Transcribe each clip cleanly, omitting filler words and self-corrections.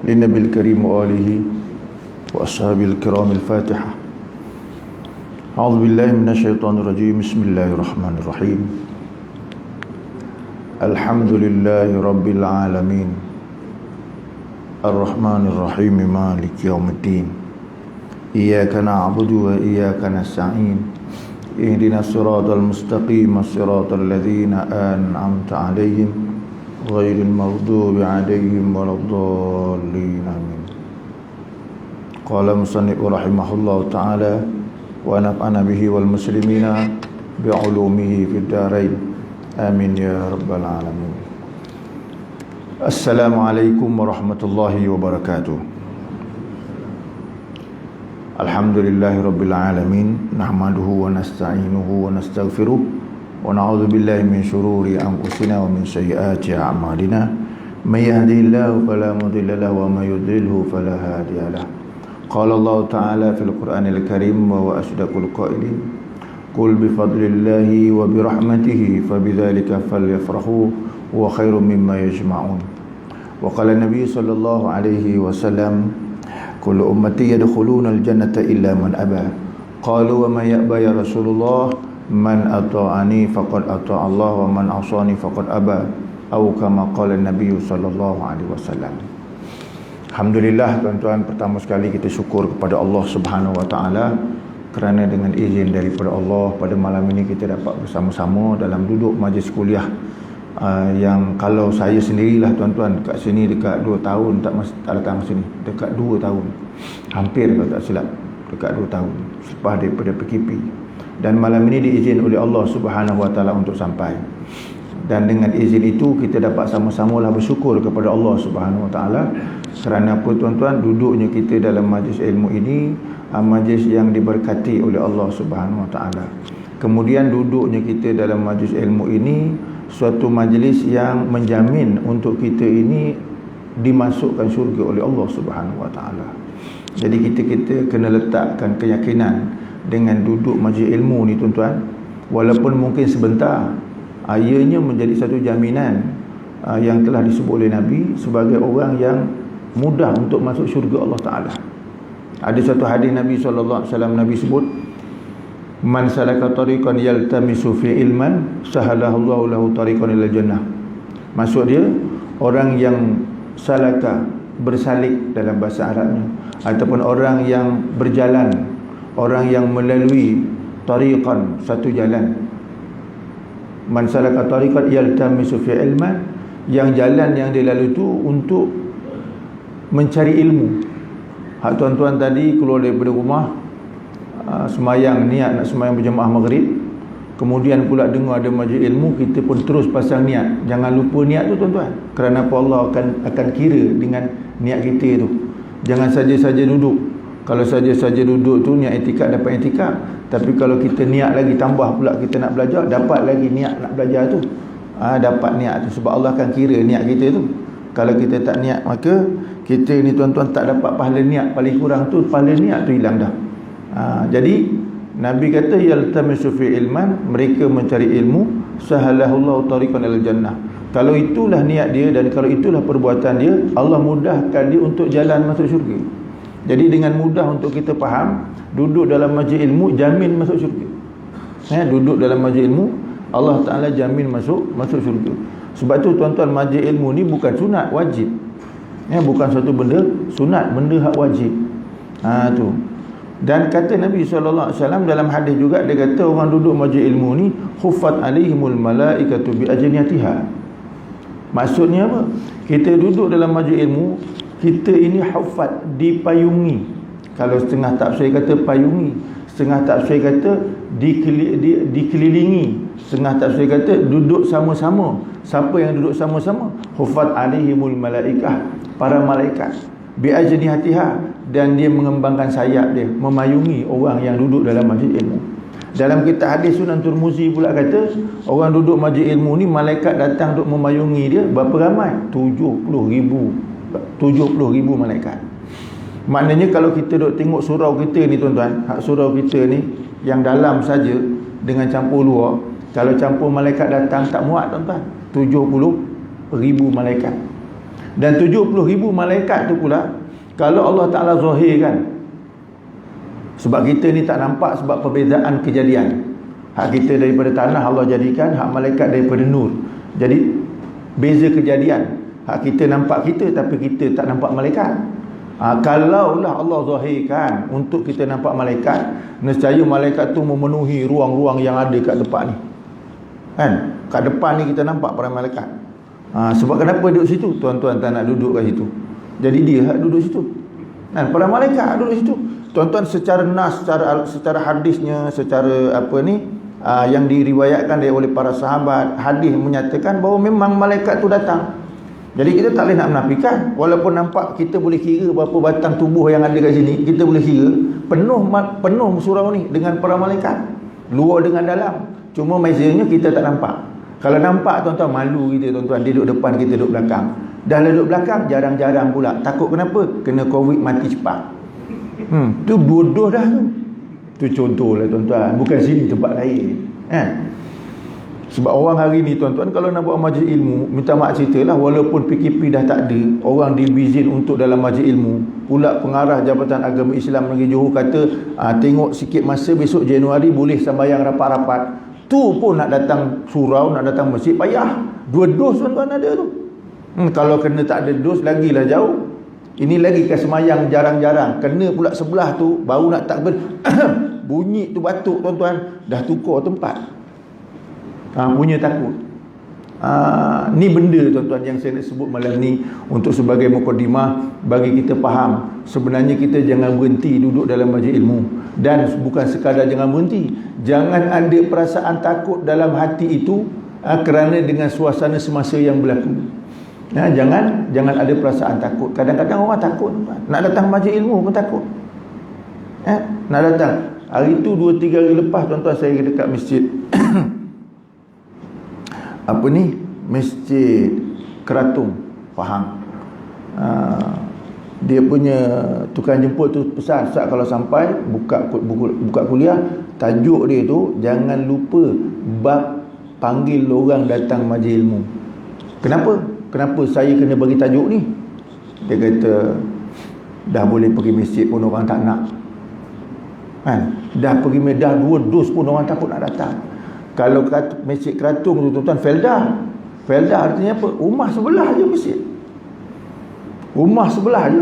للنبي الكريم وآله وأصحابه الكرام الفاتحة. أعوذ بالله من الشيطان الرجيم. بسم الله الرحمن الرحيم. الحمد لله رب العالمين الرحمن الرحيم مالك يوم الدين إياك نعبد وإياك نستعين اهدنا الصراط المستقيم صراط الذين أنعمت عليهم غير المغضوب عليهم ولا الضالين آمين. قال المصنف رحمه الله تعالى ونفعنا به والمسلمين بعلومه في الدارين آمين يا رب العالمين. السلام عليكم ورحمة الله وبركاته. الحمد لله رب العالمين نحمده ونستعينه ونستغفره ونعوذ بالله من شرور أنفسنا ومن سيئات أعمالنا من يهده الله فلا مضل له ومن يضلله فلا هادي له. قال الله تعالى في القرآن الكريم وهو أصدق القائلين قل بفضل الله وبرحمته فبذلك فليفرحوا هو خير مما يجمعون. وقال النبي صلى الله عليه وسلم كل أمتي يدخلون الجنة إلا من أبى. قالوا ومن يأبى يا رسول الله؟ Man ata'ani faqad ata'a Allah wa man asani faqad aba, atau kama qala Nabi sallallahu alaihi wasallam. Alhamdulillah tuan-tuan, pertama sekali kita syukur kepada Allah Subhanahu wa taala kerana dengan izin daripada Allah pada malam ini kita dapat bersama-sama dalam duduk majlis kuliah yang kalau saya sendirilah tuan-tuan kat sini dekat 2 tahun tak datang sini, dekat 2 tahun. Hampir kalau tak silap dekat 2 tahun selepas daripada PKP. Dan malam ini diizin oleh Allah Subhanahu wa taala untuk sampai. Dan dengan izin itu kita dapat sama-samalah bersyukur kepada Allah Subhanahu wa taala kerana apa tuan-tuan, duduknya kita dalam majlis ilmu ini majlis yang diberkati oleh Allah Subhanahu wa taala. Kemudian duduknya kita dalam majlis ilmu ini suatu majlis yang menjamin untuk kita ini dimasukkan syurga oleh Allah Subhanahu wa taala. Jadi kita kena letakkan keyakinan dengan duduk majlis ilmu ni tuan-tuan, walaupun mungkin sebentar, ianya menjadi satu jaminan yang telah disebut oleh Nabi sebagai orang yang mudah untuk masuk syurga Allah Ta'ala. Ada satu hadis Nabi SAW, Nabi sebut man salaka tariqan yaltamisu fi ilman sahalallahu lahu tariqan ilal jannah. Maksud dia, orang yang salaka, bersalik dalam bahasa Arabnya, ataupun orang yang berjalan, orang yang melalui tariqan, satu jalan. Man salaka tariqan yaltamisu fi ilman, yang jalan yang dia lalui itu untuk mencari ilmu. Hak tuan-tuan tadi keluar daripada rumah, semayang, niat nak semayang berjemaah maghrib, kemudian pula dengar ada majlis ilmu, kita pun terus pasang niat. Jangan lupa niat tu tuan-tuan, kerana apa, Allah akan kira dengan niat kita tu. Jangan saja-saja duduk. Kalau saja-saja duduk tu niat itikad, dapat itikad. Tapi kalau kita niat lagi, tambah pula kita nak belajar, dapat lagi niat nak belajar tu. Dapat niat tu, sebab Allah akan kira niat kita tu. Kalau kita tak niat, maka kita ni tuan-tuan tak dapat pahala niat. Paling kurang tu pahala niat tu hilang dah. Jadi Nabi kata yaltamisu fi ilman, mereka mencari ilmu, sahalahullahu tariqan ilal jannah. Kalau itulah niat dia dan kalau itulah perbuatan dia, Allah mudahkan dia untuk jalan masuk syurga. Jadi dengan mudah untuk kita faham, duduk dalam majlis ilmu jamin masuk syurga. Duduk dalam majlis ilmu, Allah Ta'ala jamin masuk syurga. Sebab tu tuan-tuan, majlis ilmu ni bukan sunat, wajib. Bukan satu benda sunat, benda hak wajib. Tu. Dan kata Nabi SAW dalam hadis juga, dia kata orang duduk majlis ilmu ni huffat alaihimul malaikatu bi ajniyatiha. Maksudnya apa? Kita duduk dalam majlis ilmu, kita ini hafaz, dipayungi. Kalau setengah tafsir kata payungi, setengah tafsir kata dikelilingi, setengah tafsir kata duduk sama-sama. Siapa yang duduk sama-sama? Hufat alaihimul malaikah, para malaikat, biajnihatiha, dan dia mengembangkan sayap dia, memayungi orang yang duduk dalam majlis ilmu. Dalam kitab hadis Sunan Tirmizi pula kata, orang duduk majlis ilmu ni, malaikat datang untuk memayungi dia. Berapa ramai? 70,000 malaikat. Maknanya kalau kita duk tengok surau kita ni tuan-tuan, hak surau kita ni yang dalam saja dengan campur luar, kalau campur malaikat datang tak muat tuan-tuan. 70,000 malaikat. Dan 70,000 malaikat tu pula, kalau Allah Ta'ala zahirkan, sebab kita ni tak nampak sebab perbezaan kejadian. Hak kita daripada tanah Allah jadikan, hak malaikat daripada nur. Jadi beza kejadian. Hak kita nampak kita, tapi kita tak nampak malaikat. Kalaulah Allah zahirkan untuk kita nampak malaikat, nescaya malaikat tu memenuhi ruang-ruang yang ada kat depan ni. Kan? Kat depan ni kita nampak para malaikat. Sebab kenapa duduk situ? Tuan-tuan tak nak duduk kat situ. Jadi dia hak duduk situ. Kan? Para malaikat duduk situ. Tuan-tuan, secara nas, secara hadisnya, secara apa ni, yang diriwayatkan oleh para sahabat, hadis menyatakan bahawa memang malaikat tu datang. Jadi kita tak boleh nak menafikan. Walaupun nampak, kita boleh kira berapa batang tubuh yang ada kat sini, kita boleh kira penuh surau ni dengan para malaikat, luar dengan dalam. Cuma mezanya kita tak nampak. Kalau nampak tuan-tuan, malu kita tuan-tuan. Dia duduk depan, kita duduk belakang. Dah duduk belakang, jarang-jarang pula. Takut kenapa? Kena Covid, mati cepat. Tu bodoh dah tu. Tu contoh lah tuan-tuan. Bukan sini, tempat lain. Sebab orang hari ni tuan-tuan, kalau nak buat majlis ilmu, minta maaf ceritalah, walaupun PKP dah tak ada, orang dibizin untuk dalam majlis ilmu. Pula pengarah Jabatan Agama Islam Negeri Johor kata, tengok sikit masa, besok Januari boleh sembahyang rapat-rapat. Tu pun nak datang surau, nak datang masjid, payah. 2 dos tuan-tuan ada tu. Kalau kena tak ada dos, lagilah jauh. Ini lagi ke semayang jarang-jarang, kena pula sebelah tu, baru nak takbir bunyi tu batuk tuan-tuan, dah tukar tempat. Punya takut. Ni benda tuan-tuan yang saya nak sebut malam ni untuk sebagai mukadimah bagi kita faham. Sebenarnya kita jangan berhenti duduk dalam majlis ilmu. Dan bukan sekadar jangan berhenti, jangan ada perasaan takut dalam hati itu kerana dengan suasana semasa yang berlaku. Jangan ada perasaan takut. Kadang-kadang orang takut tuan. Nak datang majlis ilmu pun takut. Nak datang. Hari tu 2-3 hari lepas tuan-tuan, saya dekat masjid Masjid Keratung, Pahang. Dia punya tukang jemput tu pesan, Ustaz kalau sampai buka kuliah, tajuk dia tu jangan lupa bab panggil orang datang majlis ilmu. Kenapa saya kena bagi tajuk ni? Dia kata dah boleh pergi masjid pun orang tak nak. Dah pergi dah 2 dos pun orang takut nak datang. Kalau masjid Keratung tu tuan-tuan, Felda artinya apa? Rumah sebelah je masjid. Rumah sebelah je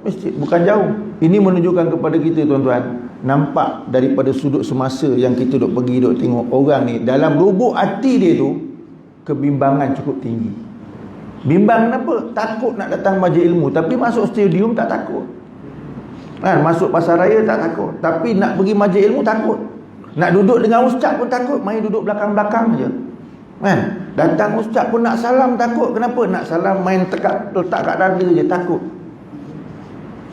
masjid, bukan jauh. Ini menunjukkan kepada kita tuan-tuan, nampak daripada sudut semasa yang kita duk pergi duk tengok orang ni, dalam lubuk hati dia tu kebimbangan cukup tinggi. Bimbang kenapa? Takut nak datang majlis ilmu, tapi masuk stadium tak takut. Masuk pasar raya tak takut, tapi nak pergi majlis ilmu takut. Nak duduk dengan ustaz pun takut, main duduk belakang-belakang je. Datang ustaz pun nak salam takut. Kenapa? Nak salam main letak kat dada je, takut.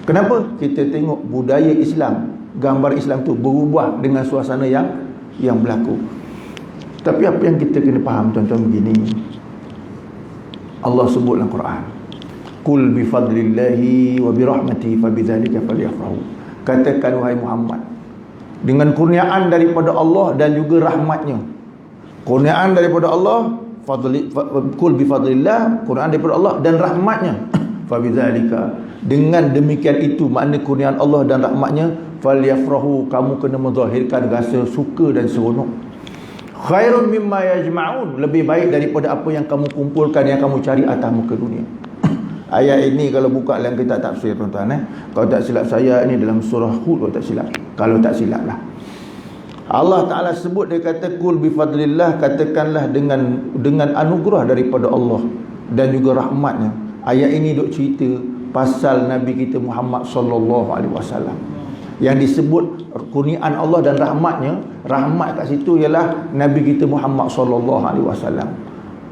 Kenapa? Kita tengok budaya Islam, gambar Islam tu berubah dengan suasana yang berlaku. Tapi apa yang kita kena faham tuan-tuan begini, Allah sebut dalam Quran, Qul bi fadlillahi wa bi rahmatihi fa bidzalika falyafrahu. Katakan wahai Muhammad, dengan kurniaan daripada Allah dan juga rahmatnya. Kurniaan daripada Allah, Qul bi fadlillah, kurniaan daripada Allah dan rahmatnya. Fa bidzalika, dengan demikian itu, makna kurniaan Allah dan rahmatnya, falyafrahu, kamu kena menzahirkan rasa suka dan seronok. Khairun mimma yajma'un, lebih baik daripada apa yang kamu kumpulkan, yang kamu cari atas muka dunia. Ayat ini kalau buka dalam kitab tafsir tuan-tuan, kalau tak silap saya, ini dalam surah Hud kalau tak silap. Kalau tak silap lah, Allah Ta'ala sebut, dia kata Qul bi fadlillah, katakanlah dengan anugerah daripada Allah. dan juga rahmatnya. Ayat ini duk cerita pasal Nabi kita Muhammad sallallahu alaihi wasallam. Yang disebut kurniaan Allah dan rahmatnya, rahmat kat situ ialah Nabi kita Muhammad sallallahu alaihi wasallam.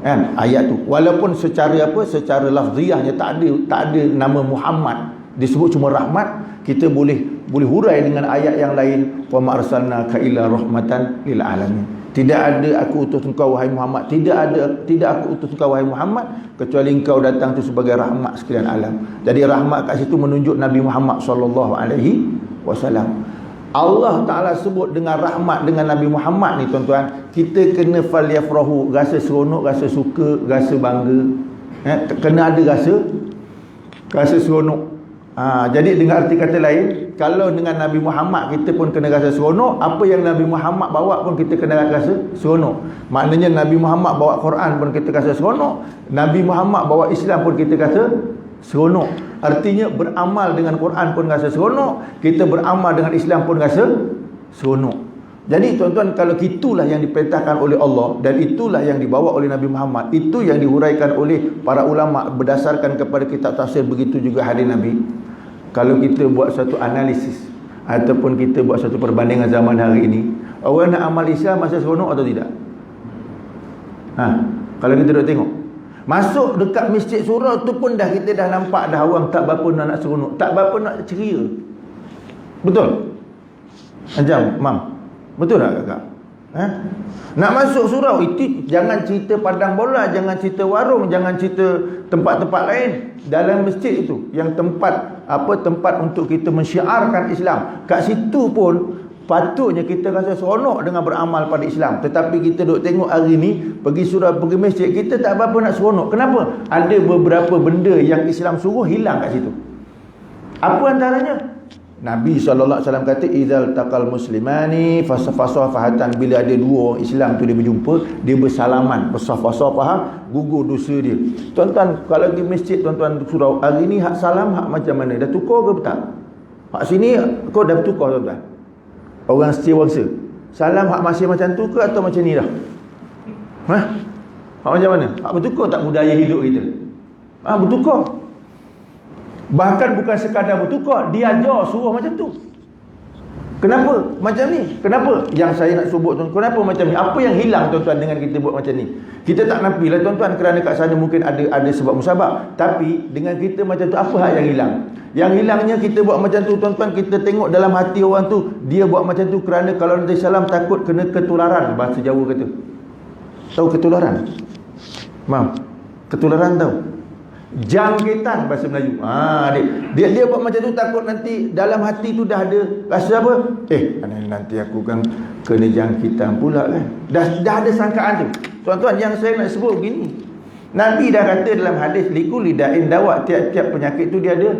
Kan ayat tu walaupun secara secara lafziahnya tak ada nama Muhammad, disebut cuma rahmat, kita boleh hurai dengan ayat yang lain, wa ma arsalnaka illa rahmatan lil alamin. Tidak ada aku utus engkau wahai Muhammad, tidak aku utus engkau wahai Muhammad kecuali engkau datang tu sebagai rahmat sekalian alam. Jadi rahmat kat situ menunjuk Nabi Muhammad sallallahu alaihi wasallam. Allah Ta'ala sebut dengan rahmat dengan Nabi Muhammad ni tuan-tuan, kita kena falyafrahu, rasa seronok, rasa suka, rasa bangga, kena ada rasa seronok. Jadi dengan arti kata lain, kalau dengan Nabi Muhammad kita pun kena rasa seronok, apa yang Nabi Muhammad bawa pun kita kena rasa seronok. Maknanya Nabi Muhammad bawa Quran pun kita rasa seronok, Nabi Muhammad bawa Islam pun kita rasa seronok. Artinya beramal dengan Quran pun rasa seronok, kita beramal dengan Islam pun rasa seronok. Jadi tuan-tuan, kalau itulah yang diperintahkan oleh Allah dan itulah yang dibawa oleh Nabi Muhammad, itu yang dihuraikan oleh para ulama berdasarkan kepada kitab tafsir, begitu juga hadis Nabi. Kalau kita buat satu analisis ataupun kita buat satu perbandingan zaman hari ini, orang nak amal Islam masa seronok atau tidak? Kalau kita duduk tengok, masuk dekat masjid surau tu pun kita dah nampak dah orang tak berapa nak seronok, tak berapa nak ceria. Betul? Macam Mam, betul tak kakak? Nak masuk surau itu jangan cerita padang bola, jangan cerita warung, jangan cerita tempat-tempat lain. Dalam masjid itu yang tempat untuk kita mensyiarkan Islam. Kat situ pun patutnya kita rasa seronok dengan beramal pada Islam. Tetapi kita duk tengok hari ni, pergi masjid, kita tak apa nak seronok. Kenapa? Ada beberapa benda yang Islam suruh hilang kat situ. Apa antaranya? Nabi SAW kata, idzal taqal muslimani fasafahatan, bila ada dua orang Islam tu dia berjumpa, dia bersalaman, bersafah-safah, gugur dosa dia. Tuan-tuan, kalau di masjid tuan-tuan surau hari ni, hak salam hak macam mana? Dah tukar ke tak? Hak sini kau dah bertukar tuan-tuan. Orang setiawangsa, salam hak masih macam tu ke atau macam ni dah? Hak macam mana? Hak bertukar tak budaya hidup kita? Bertukar. Bahkan bukan sekadar bertukar, dia ajar suruh macam tu. Kenapa macam ni? Kenapa? Yang saya nak sebut tuan, kenapa macam ni? Apa yang hilang tuan-tuan dengan kita buat macam ni? Kita tak nafilah tuan-tuan, kerana kat sana mungkin ada sebab musabab. Tapi dengan kita macam tu, apa hal yang hilang? Yang hilangnya kita buat macam tu tuan-tuan, kita tengok dalam hati orang tu, dia buat macam tu kerana kalau Nabi SAW takut kena ketularan. Bahasa Jawa kata, tahu ketularan? Mam, ketularan tahu? Jangkitan bahasa Melayu. Dia buat macam tu takut nanti dalam hati tu dah ada rasa apa? Nanti aku kan kena jangkitan pula kan. Dah ada sangkaan tu. Tuan-tuan, yang saya nak sebut begini, Nabi dah kata dalam hadis, likulli da'in dawa, tiap-tiap penyakit tu dia ada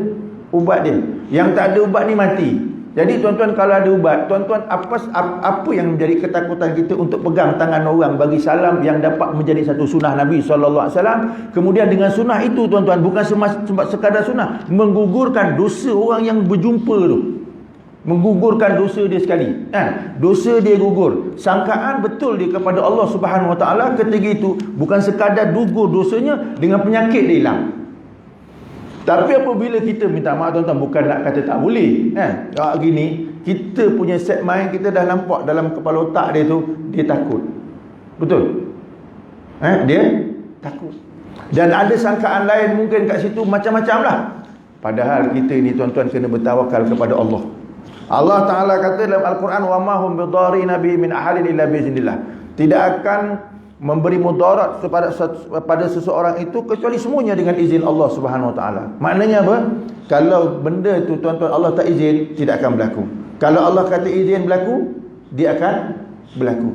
ubat dia. Yang tak ada ubat ni mati. Jadi tuan-tuan, kalau ada ubat, tuan-tuan, apa yang menjadi ketakutan kita untuk pegang tangan orang bagi salam yang dapat menjadi satu sunnah Nabi SAW. Kemudian dengan sunnah itu tuan-tuan, bukan sekadar sunnah, menggugurkan dosa orang yang berjumpa tu, menggugurkan dosa dia sekali. Dosa dia gugur, sangkaan betul dia kepada Allah Subhanahu Wa Taala ketika itu, bukan sekadar gugur dosanya, dengan penyakit dia hilang. Tapi apabila kita minta maaf tuan-tuan, bukan nak kata tak boleh, gini, kita punya set mind, kita dah nampak dalam kepala otak dia tu, dia takut. Betul? Dia takut. Dan ada sangkaan lain mungkin kat situ, macam-macam lah. Padahal kita ni tuan-tuan kena bertawakal kepada Allah. Allah Ta'ala kata dalam Al-Quran, wa ma hum bidarrina bihi min ahadin illa biiznillah. Tidak akan memberi mudarat pada seseorang itu kecuali semuanya dengan izin Allah Subhanahu Wa Taala. Maknanya apa? Kalau benda itu tuan-tuan Allah tak izin, tidak akan berlaku. Kalau Allah kata izin berlaku, dia akan berlaku.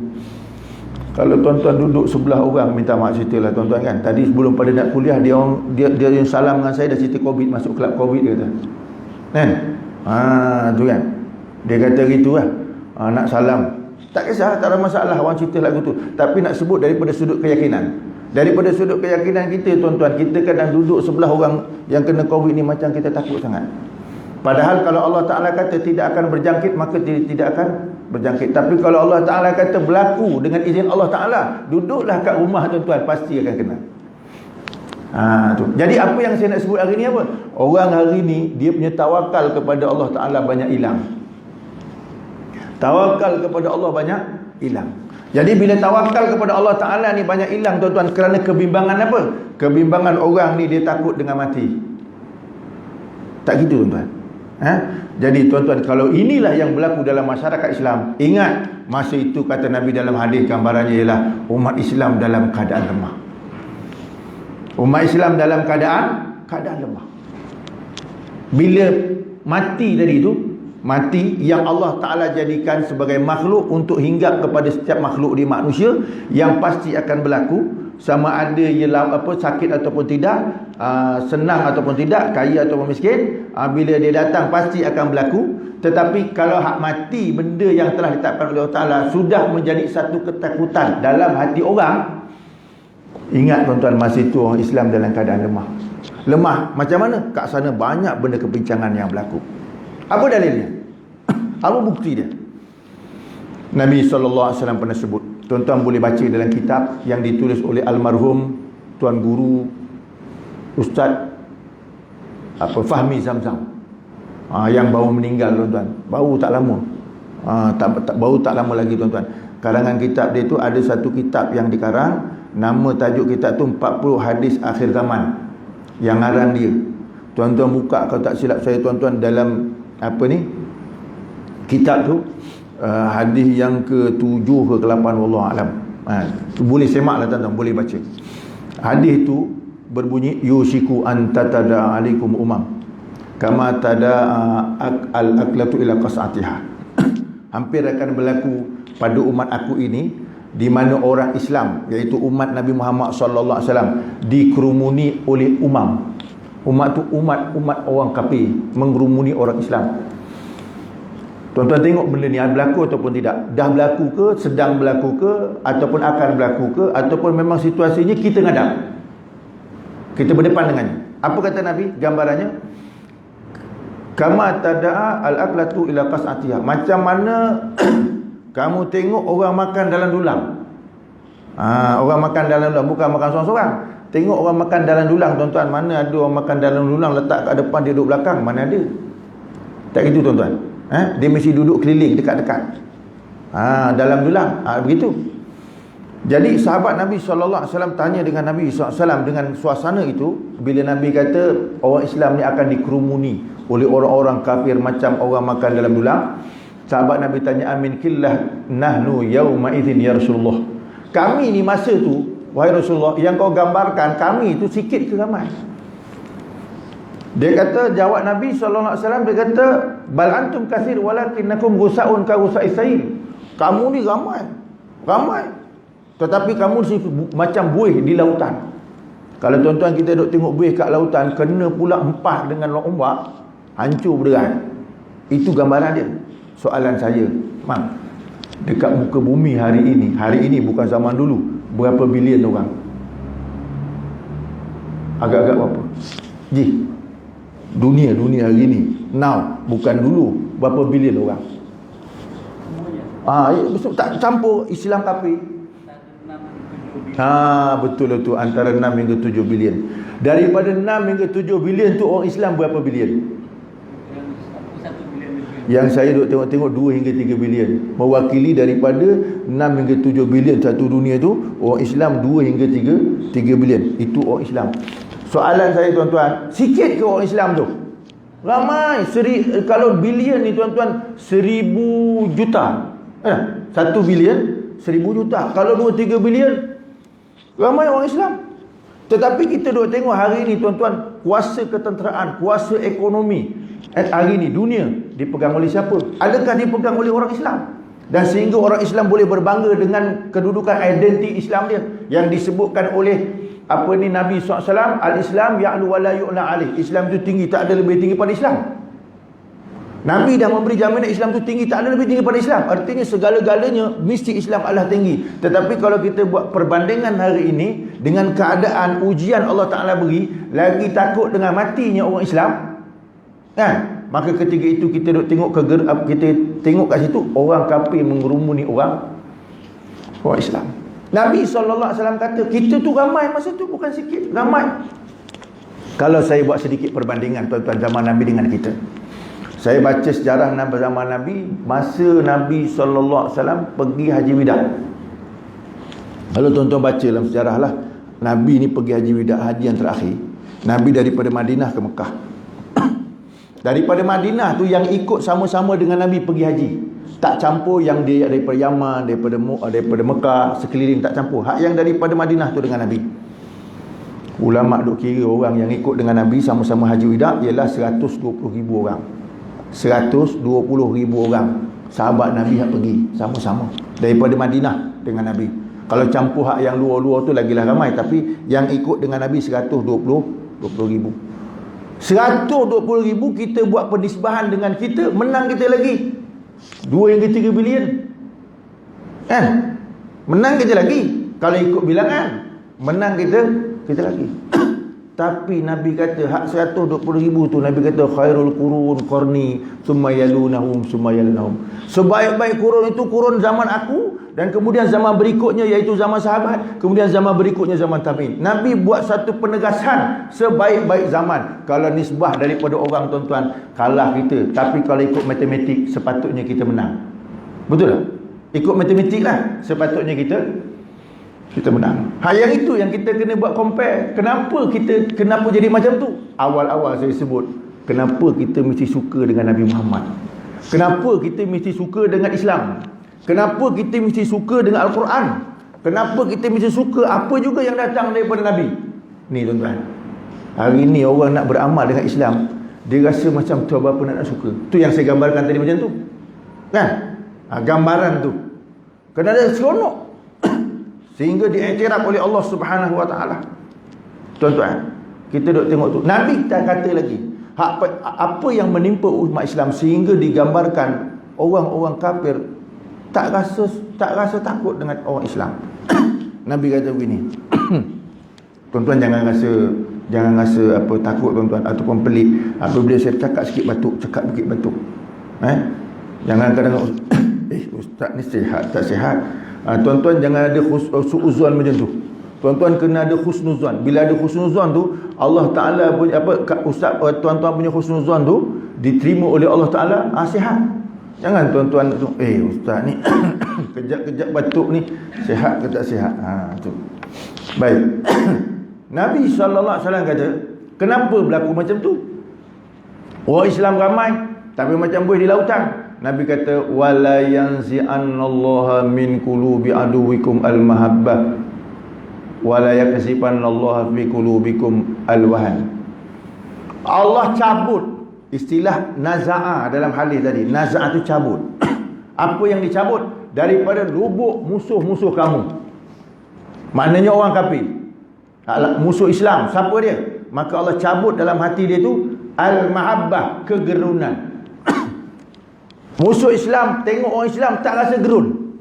Kalau tuan-tuan duduk sebelah orang, minta maaf ceritalah tuan-tuan kan, tadi sebelum pada nak kuliah, dia yang salam dengan saya dah cerita Covid, masuk kelab Covid, dia kata kan, tu kan, dia kata gitu lah, nak salam. Tak kisah, tak ada masalah orang cerita lagu tu. Tapi nak sebut daripada sudut keyakinan. Daripada sudut keyakinan kita tuan-tuan, kita kadang duduk sebelah orang yang kena Covid ni macam kita takut sangat. Padahal kalau Allah Ta'ala kata tidak akan berjangkit, maka tidak akan berjangkit. Tapi kalau Allah Ta'ala kata berlaku dengan izin Allah Ta'ala, duduklah kat rumah tuan-tuan, pasti akan kena. Tu. Jadi apa yang saya nak sebut hari ni apa? Orang hari ni dia punya tawakal kepada Allah Ta'ala banyak hilang. Tawakal kepada Allah banyak hilang. Jadi bila tawakal kepada Allah Ta'ala ni banyak hilang tuan-tuan, kerana kebimbangan apa? Kebimbangan orang ni dia takut dengan mati. Tak gitu tuan-tuan. Jadi tuan-tuan, kalau inilah yang berlaku dalam masyarakat Islam, ingat masa itu kata Nabi dalam hadis, gambarannya ialah umat Islam dalam keadaan lemah. Umat Islam dalam keadaan lemah. Bila mati tadi itu, mati yang Allah Ta'ala jadikan sebagai makhluk untuk hinggap kepada setiap makhluk di manusia, yang pasti akan berlaku, sama ada ia sakit ataupun tidak, senang ataupun tidak, kaya ataupun miskin, bila dia datang pasti akan berlaku. Tetapi kalau hak mati, benda yang telah ditetapkan oleh Allah Ta'ala, sudah menjadi satu ketakutan dalam hati orang. Ingat tuan-tuan, masa itu orang Islam dalam keadaan lemah. Lemah macam mana? Kat sana banyak benda kepincangan yang berlaku. Apa dalilnya? Apa bukti dia? Nabi SAW pernah sebut, tuan-tuan boleh baca dalam kitab yang ditulis oleh almarhum Tuan Guru Ustaz Fahmi Zamzam, yang baru meninggal tuan-tuan, baru tak lama, baru tak lama lagi tuan-tuan. Karangan kitab dia tu ada satu kitab yang dikarang, nama tajuk kitab tu 40 hadis akhir zaman, yang ngarang dia. Tuan-tuan buka kalau tak silap saya tuan-tuan, dalam kitab tu hadis yang ke-7 ke ke-8 wallahu alam. Boleh semaklah tuan-tuan, boleh baca. Hadis tu berbunyi, yushiku an tatada alaikum umam kama tada al-aklatu ila qas'atiha. Hampir akan berlaku pada umat aku ini, di mana orang Islam, iaitu umat Nabi Muhammad sallallahu alaihi wasallam, dikerumuni oleh umam. Umat tu umat orang kafir mengerumuni orang Islam. Tuan-tuan tengok benda ni berlaku ataupun tidak? Dah berlaku ke, sedang berlaku ke, ataupun akan berlaku ke, ataupun memang situasinya kita ngadap, kita berdepan dengannya. Apa kata Nabi gambarannya? Kama tada'a al-aklatu ila qas'atiyah. Macam mana kamu tengok orang makan dalam dulang. Orang makan dalam dulang, bukan makan seorang-seorang. Tengok orang makan dalam dulang tuan-tuan. Mana ada orang makan dalam dulang letak kat depan, dia duduk belakang? Mana ada? Tak gitu tuan-tuan. Dia mesti duduk keliling dekat-dekat. Dalam dulang. Begitu. Jadi sahabat Nabi SAW tanya dengan Nabi SAW dengan suasana itu, bila Nabi kata orang Islam ni akan dikerumuni oleh orang-orang kafir macam orang makan dalam dulang, sahabat Nabi tanya, amin killah nahnu yawma idzin ya Rasulullah. Kami ni masa tu, wahai Rasulullah, yang kau gambarkan kami itu sikit ke ramai? Dia kata, jawab Nabi SAW, dia kata, bal antum kathir walakinnakum ghusaun ka ghusa'is sayl. Kamu ni ramai, tetapi kamu macam buih di lautan. Kalau tuan-tuan kita duk tengok buih kat lautan, kena pula empah dengan ombak, hancur berderai. Itu gambaran dia. Soalan saya, Mang, dekat muka bumi hari ini bukan zaman dulu, berapa bilion orang? Agak-agak berapa? Dunia hari ini, now, bukan dulu, berapa bilion orang? Tak campur Islam kafir. Betul tu, antara 6 hingga 7 bilion. Daripada 6 hingga 7 bilion tu orang Islam berapa bilion? Yang saya duk tengok-tengok 2 hingga 3 bilion. Mewakili daripada 6 hingga 7 bilion satu dunia tu, orang Islam 2 hingga 3 bilion. Itu orang Islam. Soalan saya tuan-tuan, sikit ke orang Islam tu? Ramai. Kalau bilion ni tuan-tuan, 1000 juta. 1 bilion 1000 juta. Kalau 2-3 bilion, ramai orang Islam. Tetapi kita duk tengok hari ni tuan-tuan, kuasa ketenteraan, kuasa ekonomi hari ni dunia dipegang oleh siapa? Adakah dipegang oleh orang Islam? Dan sehingga orang Islam boleh berbangga dengan kedudukan identiti Islam dia, yang disebutkan oleh Nabi SAW, al-Islam ya'lu wa la yu'la alih. Islam tu tinggi, tak ada lebih tinggi pada Islam. Nabi dah memberi jaminan Islam tu tinggi, tak ada lebih tinggi pada Islam. Artinya segala-galanya mesti Islam adalah tinggi. Tetapi kalau kita buat perbandingan hari ini dengan keadaan ujian Allah Ta'ala beri, lagi takut dengan matinya orang Islam, kan? Maka ketika itu kita tengok kita tengok kat situ orang kafir mengerumuni orang Islam. Nabi SAW kata kita tu ramai masa tu, bukan sikit, ramai. Kalau saya buat sedikit perbandingan tuan-tuan, zaman Nabi dengan kita. Saya baca sejarah zaman Nabi, masa Nabi SAW pergi haji wida. Kalau tuan-tuan baca dalam sejarah lah, Nabi ni pergi haji wida, haji yang terakhir. Nabi daripada Madinah ke Mekah. Daripada Madinah tu yang ikut sama-sama dengan Nabi pergi haji. Tak campur yang dia daripada Yaman, daripada Mekah, sekeliling, tak campur. Hak yang daripada Madinah tu dengan Nabi. Ulama' duk kira orang yang ikut dengan Nabi sama-sama haji wida ialah 120,000 orang. 120,000 orang sahabat Nabi yang pergi sama-sama daripada Madinah dengan Nabi. Kalau campur hak yang luar-luar tu lagilah ramai, tapi yang ikut dengan Nabi 120,000. 120,000 kita buat penisbahan dengan kita, menang kita lagi 2 hingga 3 bilion. Kan? Menang kita lagi. Kalau ikut bilangan, menang kita lagi. Tapi Nabi kata hak 120,000 tu, Nabi kata khairul qurun qarni summa yalunahum summa yalunahum. Sebaik-baik kurun itu kurun zaman aku, dan kemudian zaman berikutnya iaitu zaman sahabat, kemudian zaman berikutnya zaman tabi'in. Nabi buat satu penegasan sebaik-baik zaman. Kalau nisbah daripada orang tuan-tuan, kalah kita. Tapi kalau ikut matematik, sepatutnya kita menang. Betul tak? Ikut matematik lah, sepatutnya kita menang. Yang itu yang kita kena buat compare. Kenapa jadi macam tu? Awal-awal saya sebut, kenapa kita mesti suka dengan Nabi Muhammad? Kenapa kita mesti suka dengan Islam? Kenapa kita mesti suka dengan Al-Quran? Kenapa kita mesti suka apa juga yang datang daripada Nabi? Ni tuan-tuan, hari ni orang nak beramal dengan Islam, dia rasa macam tu apa nak suka. Tu yang saya gambarkan tadi macam tu. Kan? Gambaran tu. Kena ada seronok sehingga diiktiraf oleh Allah Subhanahu Wa Taala. Tuan-tuan, kita duk tengok tu. Nabi tak kata lagi apa yang menimpa umat Islam sehingga digambarkan orang-orang kafir tak rasa takut dengan orang Islam. Nabi kata begini. Tuan-tuan jangan rasa apa takut tuan-tuan ataupun pelik apabila saya cakap sikit batuk. Jangan kadang ustaz ni sihat tak sihat. Tuan-tuan jangan ada suuzon macam tu. Tuan-tuan kena ada husnuzon. Bila ada husnuzon tu, Allah Taala punya ustaz tuan-tuan punya husnuzon tu diterima oleh Allah Taala, sihat. Jangan tuan-tuan tu ustaz ni kejap-kejap batuk ni sihat ke tak sihat. Tu. Baik. Nabi sallallahu alaihi wasallam kata, kenapa berlaku macam tu? Orang Islam ramai tapi macam buih di lautan. Nabi kata wala yanzi'annallaha min qulubi aduwikum al-mahabbah wala yakzifannallaha fi qulubikum al-wahan. Allah cabut istilah naza'a dalam hadis tadi. Naza'a tu cabut. Apa yang dicabut? Daripada lubuk musuh-musuh kamu. Maknanya orang kafir, musuh Islam. Siapa dia? Maka Allah cabut dalam hati dia tu al-mahabbah, kegerunan. Musuh Islam tengok orang Islam tak rasa gerun.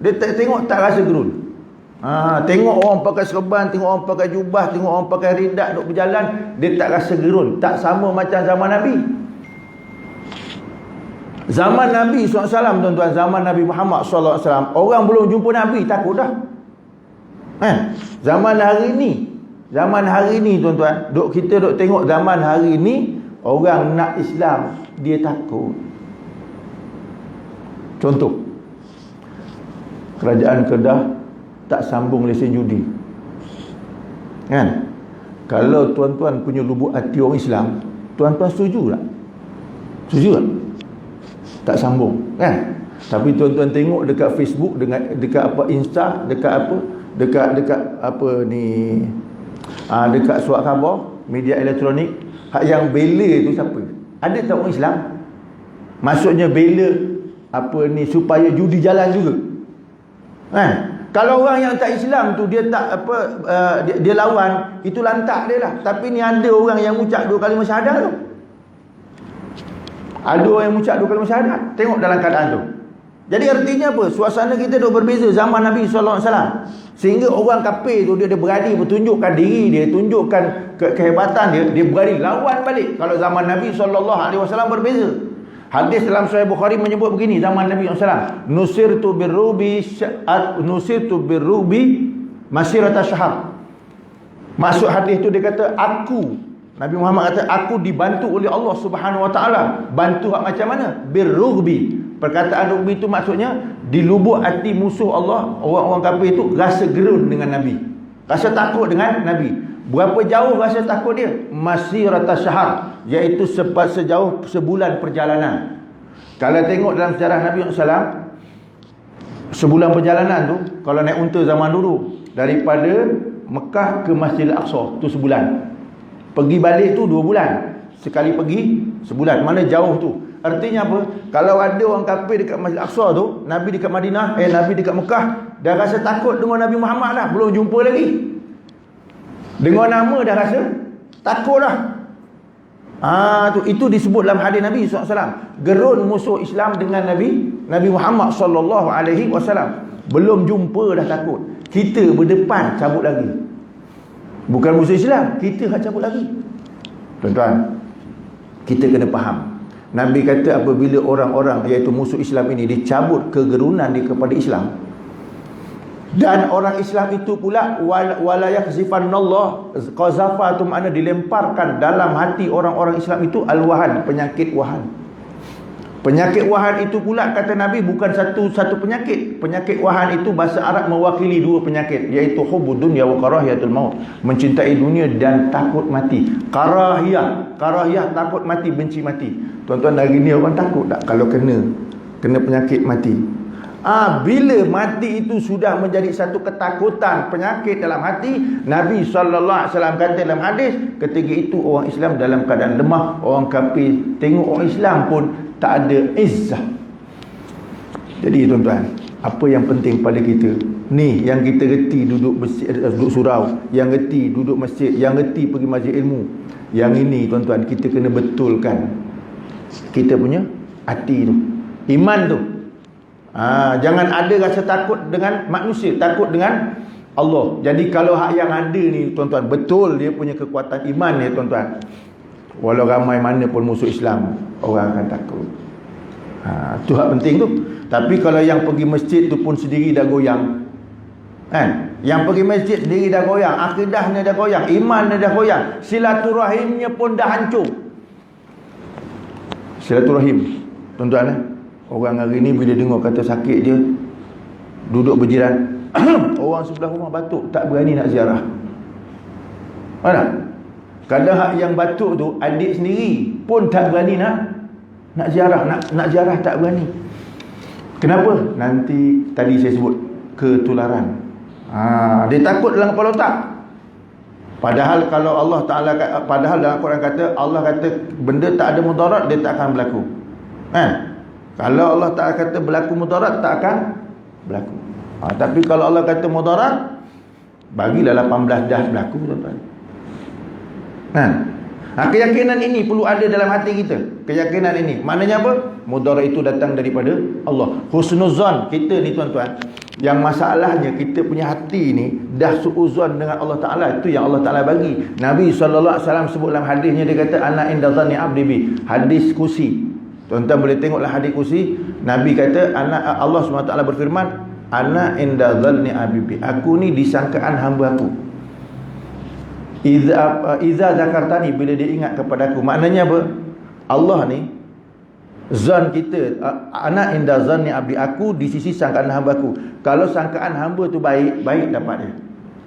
Dia tengok tak rasa gerun. Tengok orang pakai serban, tengok orang pakai jubah, tengok orang pakai ridak duk berjalan, dia tak rasa gerun. Tak sama macam zaman Nabi. Zaman Nabi SAW tuan-tuan, zaman Nabi Muhammad SAW, orang belum jumpa Nabi takut dah. Zaman hari ni tuan-tuan, kita duk tengok zaman hari ni, orang nak Islam dia takut. Contoh, kerajaan Kedah tak sambung lesen judi. Kan? Kalau tuan-tuan punya lubuk hati orang Islam, tuan-tuan setuju tak? Setuju tak? Tak sambung, kan? Tapi tuan-tuan tengok dekat Facebook, dekat apa Insta, dekat apa ni, dekat surat khabar, media elektronik, hak yang bela tu siapa? Ada tak orang Islam? Maksudnya bela apa ni supaya judi jalan juga. Kalau orang yang tak Islam tu dia tak apa dia lawan, itu lantak dia lah. Tapi ni ada orang yang ucap 2 kalimah syahadah tu. Ada orang yang ucap 2 kalimah syahadah. Tengok dalam keadaan tu. Jadi artinya apa? Suasana kita dah berbeza zaman Nabi SAW. Sehingga orang kafir tu dia berani bertunjukkan diri dia, tunjukkan kehebatan dia berani lawan balik. Kalau zaman Nabi SAW berbeza. Hadis dalam Sahih Bukhari menyebut begini, zaman Nabi SAW, nusirtu birrubi masirata syahr. Maksud hadis tu dia kata aku, Nabi Muhammad kata aku dibantu oleh Allah Subhanahu Wa Taala. Bantu hak macam mana? Birrughbi. Perkataan rughbi itu maksudnya di lubuk hati musuh Allah, orang-orang kafir itu rasa gerun dengan Nabi, rasa takut dengan Nabi. Berapa jauh rasa takut dia? Masirata syahr, iaitu sejauh sebulan perjalanan. Kalau tengok dalam sejarah Nabi SAW, sebulan perjalanan tu, kalau naik unta zaman dulu, daripada Mekah ke Masjidil Aqsa tu sebulan. Pergi balik tu 2 bulan. Sekali pergi sebulan. Mana jauh tu? Artinya apa? Kalau ada orang kafir dekat Masjidil Aqsa tu, Nabi dekat Madinah, Nabi dekat Mekah, dah rasa takut dengan Nabi Muhammad dah, belum jumpa lagi. Dengar nama dah rasa takut dah. Itu disebut dalam hadis Nabi SAW. Gerun musuh Islam dengan Nabi Muhammad SAW. Belum jumpa dah takut. Kita berdepan cabut lagi. Bukan musuh Islam, kita hak cabut lagi. Tuan-tuan, kita kena faham. Nabi kata apabila orang-orang iaitu musuh Islam ini dicabut kegerunan dia kepada Islam, dan orang Islam itu pula wala yakhzifannallah qazafa, tu makna dilemparkan dalam hati orang-orang Islam itu al-wahan, penyakit wahan. Penyakit wahan itu pula kata Nabi bukan satu penyakit. Penyakit wahan itu bahasa Arab mewakili 2 penyakit, iaitu hubbud dunya wa karahiyatul maut, mencintai dunia dan takut mati. Karahiyah takut mati, benci mati. Tuan-tuan, hari ni orang takut tak kalau kena penyakit mati? Bila mati itu sudah menjadi satu ketakutan, penyakit dalam hati, Nabi SAW kata dalam hadis, ketika itu orang Islam dalam keadaan lemah. Orang kafir tengok orang Islam pun tak ada izzah. Jadi tuan-tuan, apa yang penting pada kita ni, yang kita reti duduk masjid, duduk surau, yang reti duduk masjid, yang reti pergi majlis ilmu, yang ini tuan-tuan, kita kena betulkan kita punya hati tu, iman tu. Jangan ada rasa takut dengan manusia, takut dengan Allah. Jadi kalau hak yang ada ni tuan-tuan, betul dia punya kekuatan iman ni tuan-tuan, walau ramai mana pun musuh Islam, orang akan takut. Itu hak penting tu. Tapi kalau yang pergi masjid tu pun sendiri dah goyang, kan? Yang pergi masjid sendiri dah goyang, akidahnya dah goyang, imannya dah goyang, silaturahimnya pun dah hancur. Silaturahim, tuan-tuan, orang hari ni bila dengar kata sakit dia, duduk berjiran orang sebelah rumah batuk, tak berani nak ziarah. Mana? Kadang hak yang batuk tu adik sendiri pun tak berani nak ziarah, nak ziarah tak berani. Kenapa? Nanti tadi saya sebut ketularan. Dia takut dalam kepala otak. Padahal kalau Allah Taala, padahal dalam Quran kata, Allah kata benda tak ada mudarat, dia tak akan berlaku. Kalau Allah Taala kata berlaku mudarat, tak akan berlaku. Tapi kalau Allah kata mudarat, bagilah 18 dah berlaku, tuan-tuan. Keyakinan ini perlu ada dalam hati kita. Keyakinan ini maknanya apa? Mudarat itu datang daripada Allah. Husnuzan kita ni tuan-tuan, yang masalahnya kita punya hati ni dah suuzon dengan Allah Ta'ala. Itu yang Allah Ta'ala bagi. Nabi SAW sebut dalam hadisnya, dia kata ana inda dhanni abdi bi. Hadis kursi, tuan-tuan boleh tengoklah hadis kursi. Nabi kata, Allah SWT berfirman, ana inda dhanni abdi bi. Aku ni disangkaan hamba aku. Iza zakartani, bila dia ingat kepada aku. Maknanya apa? Allah ni zan kita, ana inda zanni abdi, aku di sisi sangkaan hamba aku. Kalau sangkaan hamba tu baik, baik dapat dia.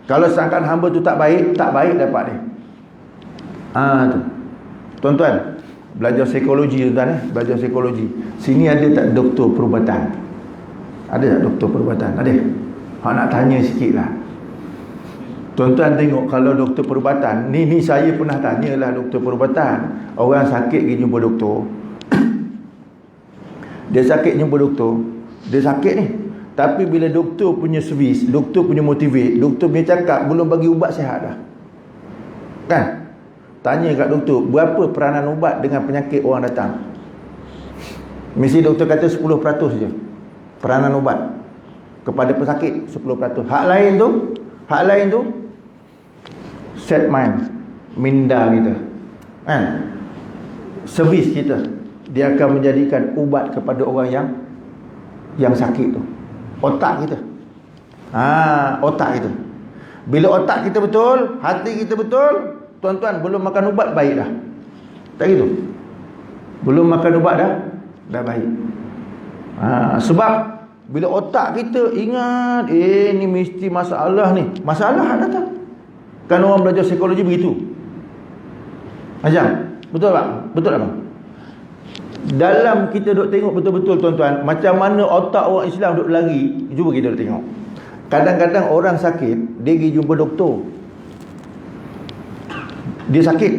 Kalau sangkaan hamba tu tak baik, tak baik dapat dia. Tu. Tuan-tuan, belajar psikologi tuan-tuan, belajar psikologi. Sini ada tak doktor perubatan? Ada tak doktor perubatan? Ada? Nak tanya sikit lah. Tuan-tuan tengok, kalau doktor perubatan ni saya pernah tanyalah doktor perubatan. Orang sakit pergi jumpa doktor, dia sakit jumpa doktor, dia sakit ni, tapi bila doktor punya servis, doktor punya motivate, doktor punya cakap, belum bagi ubat sihat dah, kan? Tanya kat doktor, berapa peranan ubat dengan penyakit orang datang? Mesti doktor kata 10% saja peranan ubat kepada pesakit, 10%. Hak lain tu set mind, minda kita, kan? Servis kita, dia akan menjadikan ubat kepada orang yang sakit tu. Otak kita. Otak kita. Bila otak kita betul, hati kita betul, tuan-tuan, belum makan ubat baik dah. Tak gitu? Belum makan ubat dah baik. Sebab bila otak kita ingat, ni mesti masalah ni. Masalah datang. Kan orang belajar psikologi begitu. Macam, betul tak? Betul tak bang? Dalam kita duk tengok betul-betul tuan-tuan, macam mana otak orang Islam duk lari. Cuba kita duk tengok. Kadang-kadang orang sakit, dia pergi jumpa doktor. Dia sakit,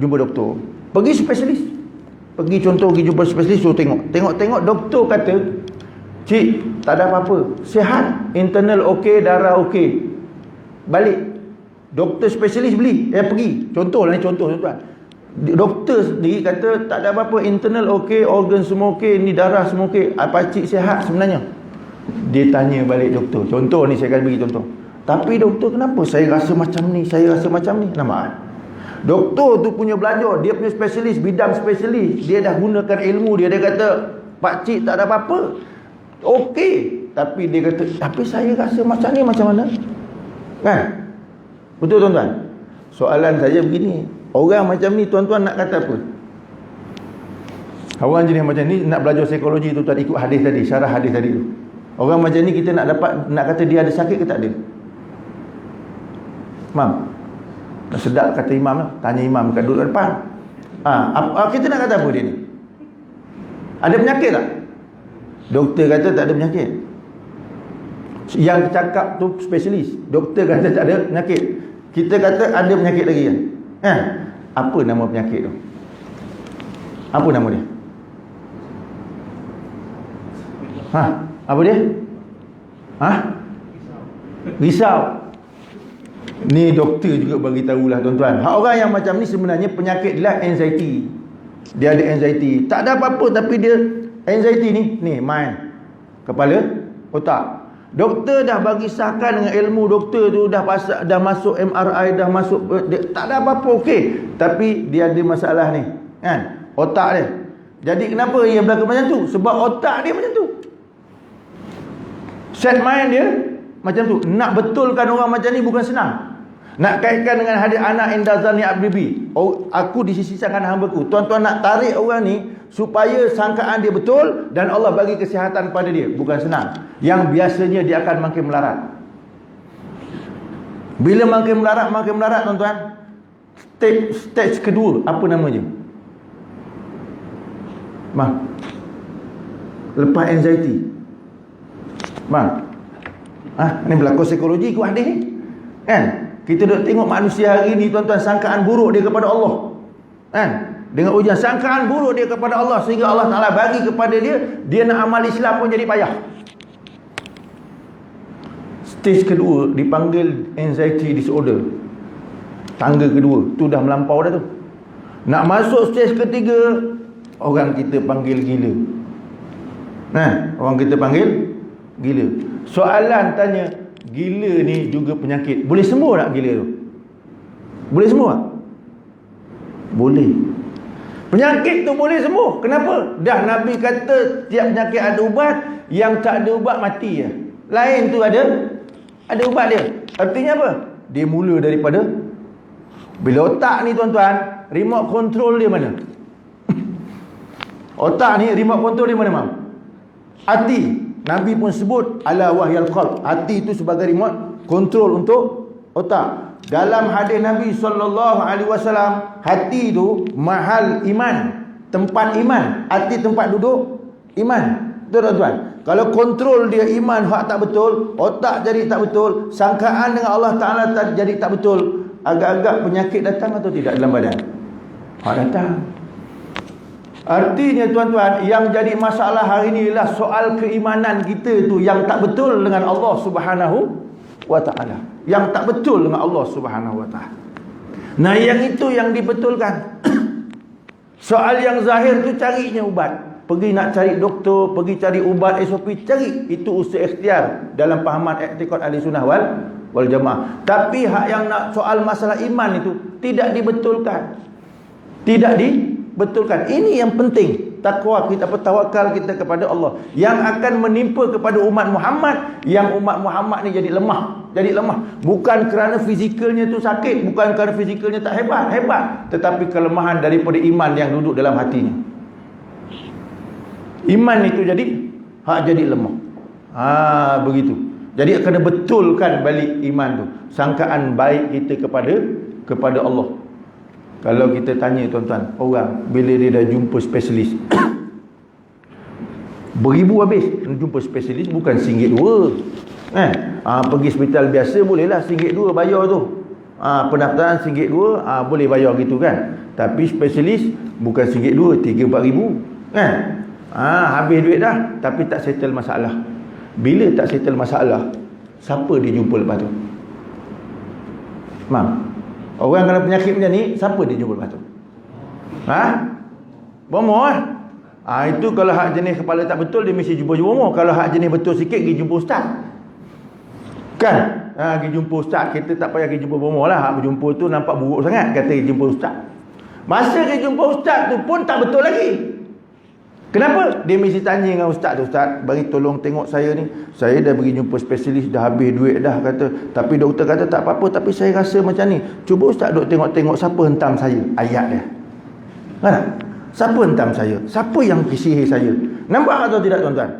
jumpa doktor. Pergi spesialis. Pergi jumpa spesialis, suruh tengok. Tengok-tengok doktor kata, cik, tak ada apa-apa, sihat, internal okey, darah okey. Balik. Doktor spesialis pergi. Contohlah ni, contoh tuan-tuan. Doktor sendiri kata tak ada apa-apa, internal okey, organ semua okey, ni darah semua okey. Apa cik sihat sebenarnya? Dia tanya balik doktor. Contoh ni, saya akan bagi contoh. Tapi doktor, kenapa saya rasa macam ni, saya rasa macam ni? Nampak? Doktor tu punya belajar, dia punya spesialis, bidang spesialis. Dia dah gunakan ilmu dia. Dia kata, pak cik tak ada apa-apa, okey. Tapi dia kata, tapi saya rasa macam ni, macam mana? Kan? Betul tuan-tuan? Soalan saya begini, orang macam ni tuan-tuan nak kata apa? Orang jenis macam ni nak belajar psikologi tu, tuan ikut hadis tadi, syarah hadis tadi tu. Orang macam ni kita nak kata dia ada sakit ke tak ada? Imam, dah sedap kata imam lah. Tanya imam kat duduk depan. Kita nak kata apa dia ni? Ada penyakit tak? Doktor kata tak ada penyakit. Yang cakap tu spesialis. Doktor kata tak ada penyakit. Kita kata ada penyakit lagi kan? Apa nama penyakit tu? Apa nama dia? Apa dia? Risau. Ni doktor juga bagi tahulah tuan-tuan. Orang yang macam ni sebenarnya penyakit dia anxiety. Dia ada anxiety. Tak ada apa-apa tapi dia anxiety ni mind, kepala, otak. Doktor dah bagi sahkan dengan ilmu doktor tu, dah masuk MRI, dah masuk tak ada apa-apa okey. Tapi dia ada masalah ni, kan? Otak dia. Jadi kenapa ia berlaku macam tu? Sebab otak dia macam tu. Set mind dia macam tu. Nak betulkan orang macam ni bukan senang. Nak kaitkan dengan hadis anak indazani abdibi. Aku di sisi tangan hamba-Ku. Tuan-tuan nak tarik orang ni supaya sangkaan dia betul dan Allah bagi kesihatan pada dia, bukan senang. Yang biasanya dia akan makin melarat. Bila makin melarat tuan-tuan, stage kedua, apa namanya? Lepas anxiety. Ni berlaku psikologi ku hadis ni. Kan? Kita duk tengok manusia hari ni tuan-tuan, sangkaan buruk dia kepada Allah. Kan? Dengan ujian sangkaan buruk dia kepada Allah, sehingga Allah Ta'ala bagi kepada dia nak amal Islam pun jadi payah. Stage kedua dipanggil anxiety disorder. Tangga kedua, tu dah melampau dah tu. Nak masuk stage ketiga, orang kita panggil gila. Orang kita panggil gila. Soalan tanya, gila ni juga penyakit, boleh sembuh tak gila tu? Boleh sembuh tak? Boleh. Penyakit tu boleh sembuh. Kenapa? Dah Nabi kata tiap penyakit ada ubat, yang tak ada ubat mati je. Lain tu ada ubat dia. Artinya apa? Dia mula daripada, bila otak ni tuan-tuan, remote control dia mana? Otak ni remote control dia mana, Mam? Hati. Nabi pun sebut ala wahyal qalb. Hati itu sebagai remote control untuk otak. Dalam hadis Nabi SAW, hati itu mahal iman, tempat iman. Hati tempat duduk iman. Betul tuan-tuan? Kalau kontrol dia iman hak tak betul, otak jadi tak betul, sangkaan dengan Allah Ta'ala jadi tak betul, agak-agak penyakit datang atau tidak dalam badan? Datang. Artinya tuan-tuan, yang jadi masalah hari ini ialah soal keimanan kita tu yang tak betul dengan Allah Subhanahu wa Ta'ala. Yang tak betul dengan Allah Subhanahu wa Ta'ala. Nah, yang itu yang dibetulkan. Soal yang zahir tu carinya ubat. Pergi nak cari doktor, pergi cari ubat, SOP, cari. Itu usaha ikhtiar dalam pahaman i'tiqad ahli sunnah wal jamaah. Tapi hak yang nak soal masalah iman itu tidak dibetulkan. Tidak dibetulkan. Ini yang penting. Takwa kita, tawakal kita kepada Allah, yang akan menimpa kepada umat Muhammad, yang umat Muhammad ni jadi lemah. jadi lemah. Bukan kerana fizikalnya tu sakit, bukan kerana fizikalnya tak hebat, tetapi kelemahan daripada iman yang duduk dalam hatinya. Iman itu jadi lemah. Begitu. Jadi kena betulkan balik iman tu, sangkaan baik kita kepada Allah. Kalau kita tanya tuan-tuan, orang bila dia dah jumpa spesialis beribu habis jumpa spesialis, bukan RM1 2. Pergi hospital biasa bolehlah RM1 2 bayar tu. Pendaftaran RM1 2 boleh bayar gitu kan. Tapi spesialis bukan RM1 2, RM3-4 ribu kan. Habis duit dah, tapi tak settle masalah. Bila tak settle masalah, siapa dia jumpa lepas tu? Orang kena penyakit macam ni, siapa dia jumpa lepas tu? Bomoh lah. Itu kalau hak jenis kepala tak betul, dia mesti jumpa bomoh. Kalau hak jenis betul sikit, pergi jumpa ustaz kan. Pergi jumpa ustaz, kita tak payah pergi jumpa bomoh lah. Hak berjumpa tu nampak buruk sangat, kata pergi jumpa ustaz. Masa pergi jumpa ustaz tu pun tak betul lagi. Kenapa? Dia mesti tanya dengan ustaz tu, ustaz bagi tolong tengok saya ni, saya dah pergi jumpa spesialis, dah habis duit dah kata, tapi doktor kata tak apa-apa, tapi saya rasa macam ni. Cuba ustaz duk tengok-tengok siapa hentam saya. Ayat dia kan? Siapa hentam saya? Siapa yang sihir saya? Nampak atau tidak tuan-tuan?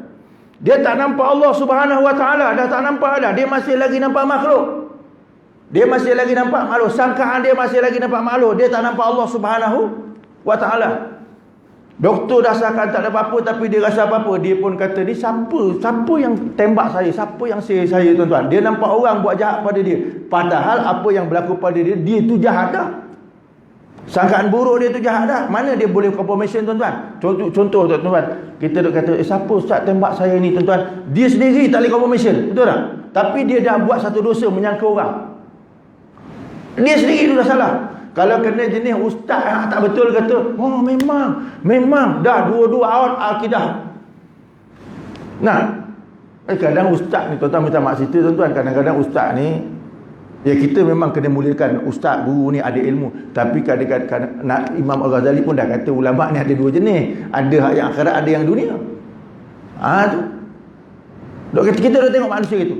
Dia tak nampak Allah Subhanahu Wa Taala, dah tak nampak dah. Dia masih lagi nampak makhluk. Dia masih lagi nampak makhluk. Sangkaan dia masih lagi nampak makhluk. Dia tak nampak Allah Subhanahu Wa Taala. Doktor dah sahkan tak ada apa-apa, tapi dia rasa apa-apa. Dia pun kata, ni siapa yang tembak saya, siapa yang sihir saya tuan-tuan. Dia nampak orang buat jahat pada dia, padahal apa yang berlaku pada dia tu jahat dah. Sangkaan buruk dia tu jahat dah. Mana dia boleh confirmation tuan-tuan? Contoh tuan-tuan, kita duk kata, siapa ustaz tembak saya ni tuan-tuan. Dia sendiri tak boleh confirmation, betul tak? Tapi dia dah buat satu dosa, menyangka orang. Dia sendiri tu dah salah. Kalau kena jenis ustaz tak betul, kata, memang dah dua-dua out akidah. Kadang ustaz ni tuan-tuan, minta maaf cerita tuan-tuan, kadang-kadang ustaz ni, ya kita memang kena muliakan ustaz, guru ni ada ilmu. Tapi kadang-kadang Imam Al-Ghazali pun dah kata ulama' ni ada dua jenis, ada hak yang akhirat, ada yang dunia. Kita dah tengok manusia itu,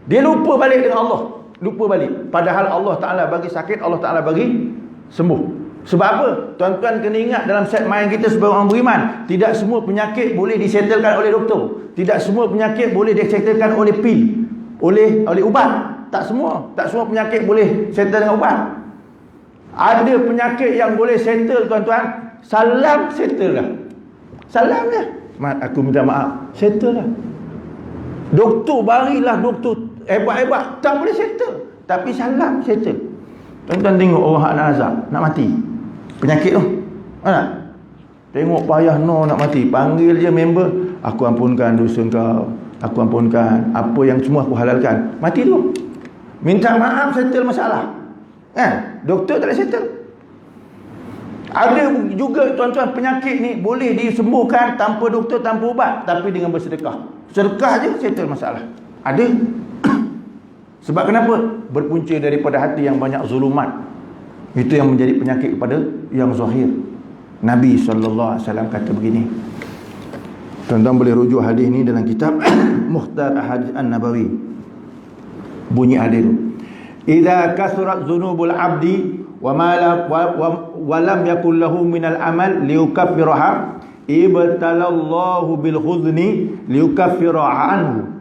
dia lupa balik dengan Allah, lupa balik. Padahal Allah Ta'ala bagi sakit, Allah Ta'ala bagi sembuh. Sebab apa? Tuan-tuan kena ingat dalam set mind kita sebagai orang beriman, tidak semua penyakit boleh disettlekan oleh doktor. Tidak semua penyakit boleh disettlekan oleh pil, oleh ubat. Tak semua penyakit boleh settle dengan ubat. Ada penyakit yang boleh settle tuan-tuan, salam settle dah. Salam dah. Aku minta maaf, settle dah. Doktor barilah, doktor hebat-hebat, tak boleh settle, tapi salam settle. Tuan-tuan tengok orang hak nak azab, nak mati, penyakit tu, tengok payah nak mati, panggil je member, aku ampunkan dosa kau, aku ampunkan apa yang semua aku halalkan, mati tu, minta maaf, settle masalah. Doktor tak boleh settle. Ada juga tuan-tuan penyakit ni boleh disembuhkan tanpa doktor, tanpa ubat, tapi dengan bersedekah. Sedekah je settle masalah. Ada. Sebab kenapa? Berpunca daripada hati yang banyak zulumat. Itu yang menjadi penyakit kepada yang zahir. Nabi SAW kata begini. Tuan-tuan boleh rujuk hadis ni dalam kitab Mukhtar Ahadits An-Nabawi. Bunyi hadis tu, idza kasurat dzunubul abdi wa lam yakul lahu minal amal liyukaffiraha ibtalallahu bil khuzni liyukaffira anhu.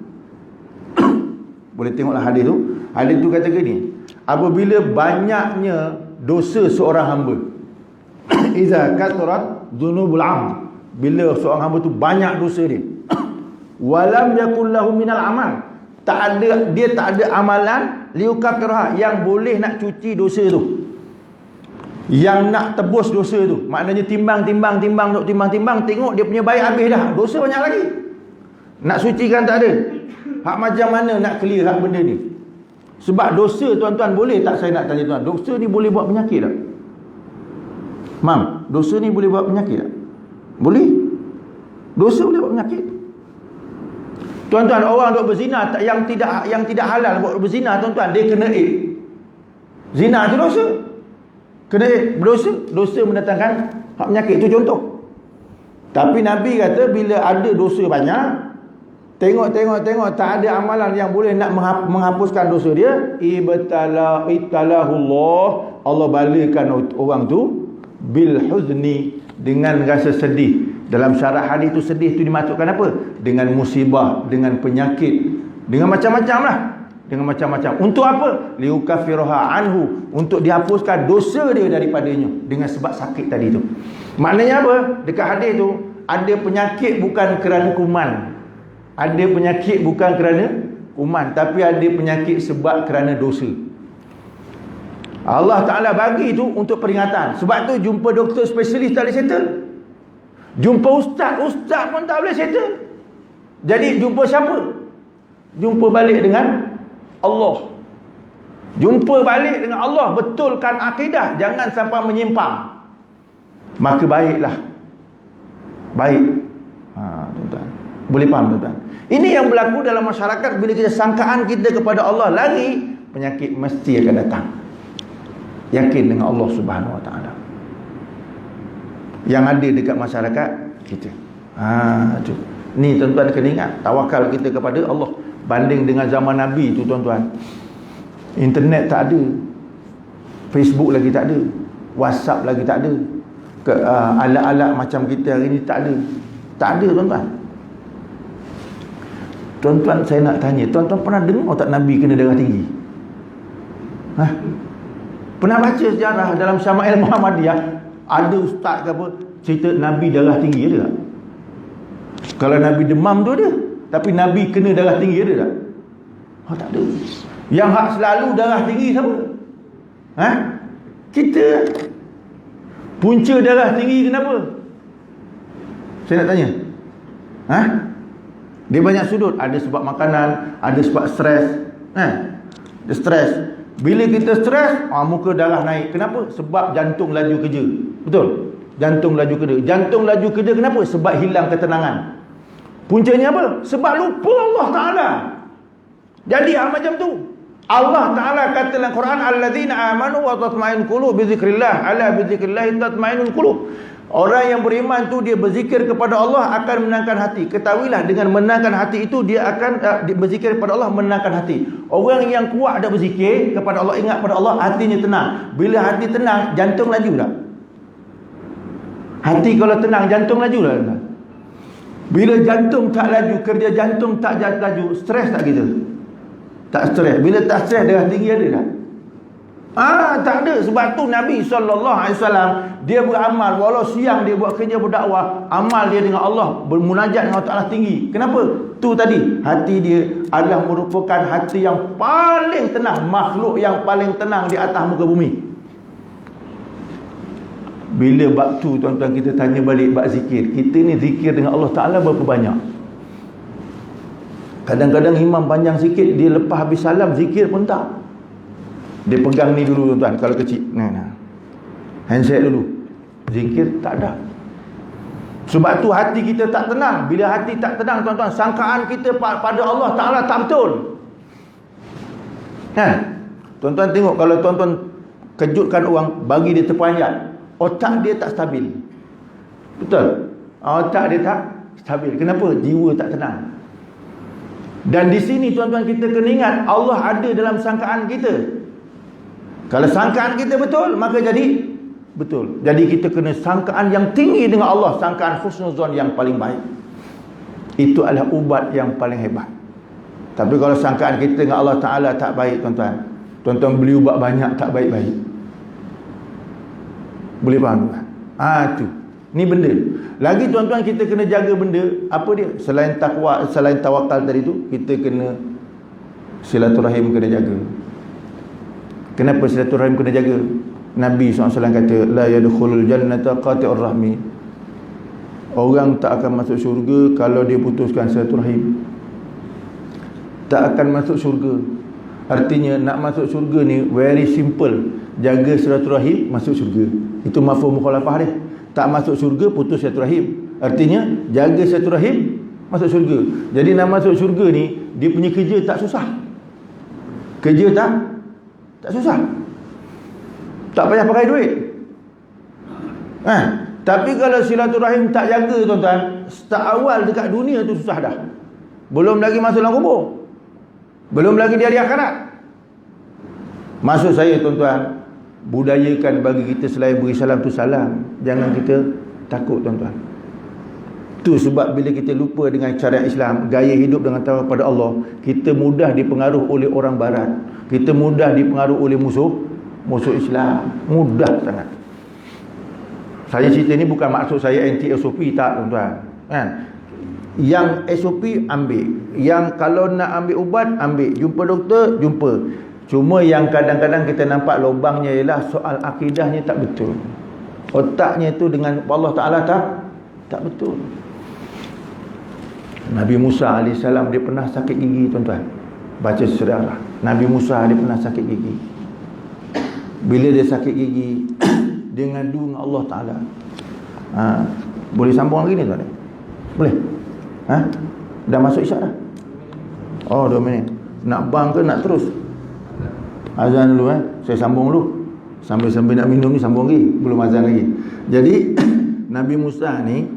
Boleh tengoklah hadis tu. Hadis tu kata gini, apabila banyaknya dosa seorang hamba, idza kasurat dzunubul abdi, bila seorang hamba tu banyak dosa dia, walam yakul lahu minal amal, dia tak ada amalan liukaffirah yang boleh nak cuci dosa tu, yang nak tebus dosa tu. Maknanya timbang, tengok dia punya baik habis dah, dosa banyak lagi, nak sucikan tak ada. Hak macam mana nak clear hak benda ni? Sebab dosa tuan-tuan, boleh tak saya nak tanya tuan, dosa ni boleh buat penyakit tak? Dosa ni boleh buat penyakit tak? Boleh. Dosa boleh buat penyakit. Tuan-tuan, orang duk berzina yang tidak halal buat berzina tuan-tuan, dia kena zina tu dosa. Kena berdosa, dosa mendatangkan hak penyakit, itu contoh. Tapi Nabi kata bila ada dosa banyak, Tengok, tak ada amalan yang boleh nak menghapuskan dosa dia. Ibtalahullah, Allah balakan orang tu bil huzni, dengan rasa sedih. Dalam syarah hadis tu, sedih tu dimaksudkan apa? Dengan musibah, dengan penyakit, dengan macam-macam lah. Dengan macam-macam. Untuk apa? Liukaffiraha anhu, untuk dihapuskan dosa dia daripadanya dengan sebab sakit tadi tu. Maknanya apa? Dekat hadis tu, ada penyakit bukan kerana kuman. Ada penyakit bukan kerana kuman, tapi ada penyakit sebab kerana dosa. Allah Ta'ala bagi tu untuk peringatan. Sebab tu jumpa doktor spesialis tak boleh settle. Jumpa ustaz pun tak boleh settle. Jadi jumpa siapa? Jumpa balik dengan Allah. Jumpa balik dengan Allah, betulkan akidah, jangan sampai menyimpang. Maka baiklah. Baik. Tuan-tuan. Boleh faham tuan-tuan? Ini yang berlaku dalam masyarakat. Bila kita sangkaan kita kepada Allah lagi, penyakit mesti akan datang. Yakin dengan Allah Subhanahu Wa Taala yang ada dekat masyarakat kita. Tu. Ni tuan-tuan kena ingat, tawakal kita kepada Allah. Banding dengan zaman Nabi tu tuan-tuan, internet tak ada, Facebook lagi tak ada, WhatsApp lagi tak ada, alat-alat macam kita hari ni tak ada. Tak ada tuan-tuan. Tuan-tuan, saya nak tanya, tuan-tuan pernah dengar tak Nabi kena darah tinggi? Pernah baca sejarah dalam Syama'il Muhammadiyah, ada ustaz ke apa cerita Nabi darah tinggi, ada tak? Kalau Nabi demam tu ada, tapi Nabi kena darah tinggi ada tak? Tak ada. Yang hak selalu darah tinggi siapa? Kita. Punca darah tinggi kenapa? Saya nak tanya. Dia banyak sudut. Ada sebab makanan, ada sebab stres. Dia stres. Bila kita stres, muka darah naik. Kenapa? Sebab jantung laju kerja. Betul? Jantung laju kerja. Jantung laju kerja kenapa? Sebab hilang ketenangan. Puncanya apa? Sebab lupa Allah Ta'ala. Jadi macam tu. Allah Ta'ala kata dalam Quran, alladzina amanu wa tatma'innu qulub bi dzikrillah, ala bi dzikrillah tatma'innul qulub. Orang yang beriman tu dia berzikir kepada Allah akan menenangkan hati. Ketahuilah dengan menenangkan hati itu dia akan berzikir kepada Allah menenangkan hati. Orang yang kuat ada berzikir kepada Allah, ingat pada Allah, hatinya tenang. Bila hati tenang, jantung laju tak? Hati kalau tenang, jantung laju tak? Bila jantung tak laju, kerja jantung tak laju, stres tak kita? Tak stres. Bila tak stres, darah tinggi ada tak? Tak ada. Sebab tu Nabi SAW dia beramal, walau siang dia buat kerja berdakwah, amal dia dengan Allah, bermunajat dengan Allah Ta'ala tinggi. Kenapa? Tu tadi, hati dia adalah merupakan hati yang paling tenang, makhluk yang paling tenang di atas muka bumi. Bila bab tu tuan-tuan kita tanya balik bab zikir, kita ni zikir dengan Allah Ta'ala berapa banyak? Kadang-kadang imam panjang sikit, dia lepas habis salam zikir pun tak. Dia pegang ni dulu tuan-tuan, kalau kecil handset dulu, zikir tak ada. Sebab tu hati kita tak tenang. Bila hati tak tenang tuan-tuan, sangkaan kita pada Allah Ta'ala tak betul. Tuan-tuan tengok, kalau tuan-tuan kejutkan orang, bagi dia terpanjat, otak dia tak stabil. Betul? Otak dia tak stabil. Kenapa? Jiwa tak tenang. Dan di sini tuan-tuan kita kena ingat, Allah ada dalam sangkaan kita. Kalau sangkaan kita betul, maka jadi betul. Jadi kita kena sangkaan yang tinggi dengan Allah, sangkaan husnuzon yang paling baik. Itu adalah ubat yang paling hebat. Tapi kalau sangkaan kita dengan Allah Ta'ala tak baik tuan-tuan, tuan-tuan beli ubat banyak tak baik-baik. Boleh faham tak? Tu. Ni benda. Lagi tuan-tuan kita kena jaga benda. Apa dia? Selain takwa, selain tawakal tadi tu, kita kena silaturahim kena jaga. Kenapa silaturahim kena jaga? Nabi SAW kata, la yadkhulul jannata qati'ur rahmi. Orang tak akan masuk syurga kalau dia putuskan silaturahim. Tak akan masuk syurga. Artinya nak masuk syurga ni very simple. Jaga silaturahim, masuk syurga. Itu mafhum mukhalafah dia. Tak masuk syurga, putus silaturahim. Artinya jaga silaturahim, masuk syurga. Jadi nak masuk syurga ni, dia punya kerja tak susah. Kerja tak susah. Tak payah pakai duit. Tapi kalau silaturahim tak jaga tuan-tuan, start awal dekat dunia tu susah dah. Belum lagi masuk dalam kubur. Belum lagi di hari akhirat. Maksud saya tuan-tuan, budayakan bagi kita selain beri salam tu salam. Jangan kita takut tuan-tuan. Tu sebab bila kita lupa dengan syariat Islam, gaya hidup dengan tawakal pada Allah, kita mudah dipengaruh oleh orang barat. Kita mudah dipengaruh oleh musuh Islam. Mudah sangat. Saya cerita ni bukan maksud saya anti SOP, tak tuan-tuan. Kan? Yang SOP ambil, yang kalau nak ambil ubat ambil, jumpa doktor jumpa. Cuma yang kadang-kadang kita nampak lubangnya ialah soal akidahnya tak betul. Otaknya tu dengan Allah Ta'ala tak betul. Nabi Musa AS dia pernah sakit gigi tuan-tuan. Baca sejarah, Nabi Musa dia pernah sakit gigi. Bila dia sakit gigi, dia ngadu dengan Allah Ta'ala. Boleh sambung lagi ni tuan-tuan? Boleh? Dah masuk isyak dah? Oh 2 minit. Nak bang ke nak terus? Azan dulu saya sambung dulu. Sambil-sambil nak minum ni sambung lagi. Belum azan lagi. Jadi Nabi Musa ni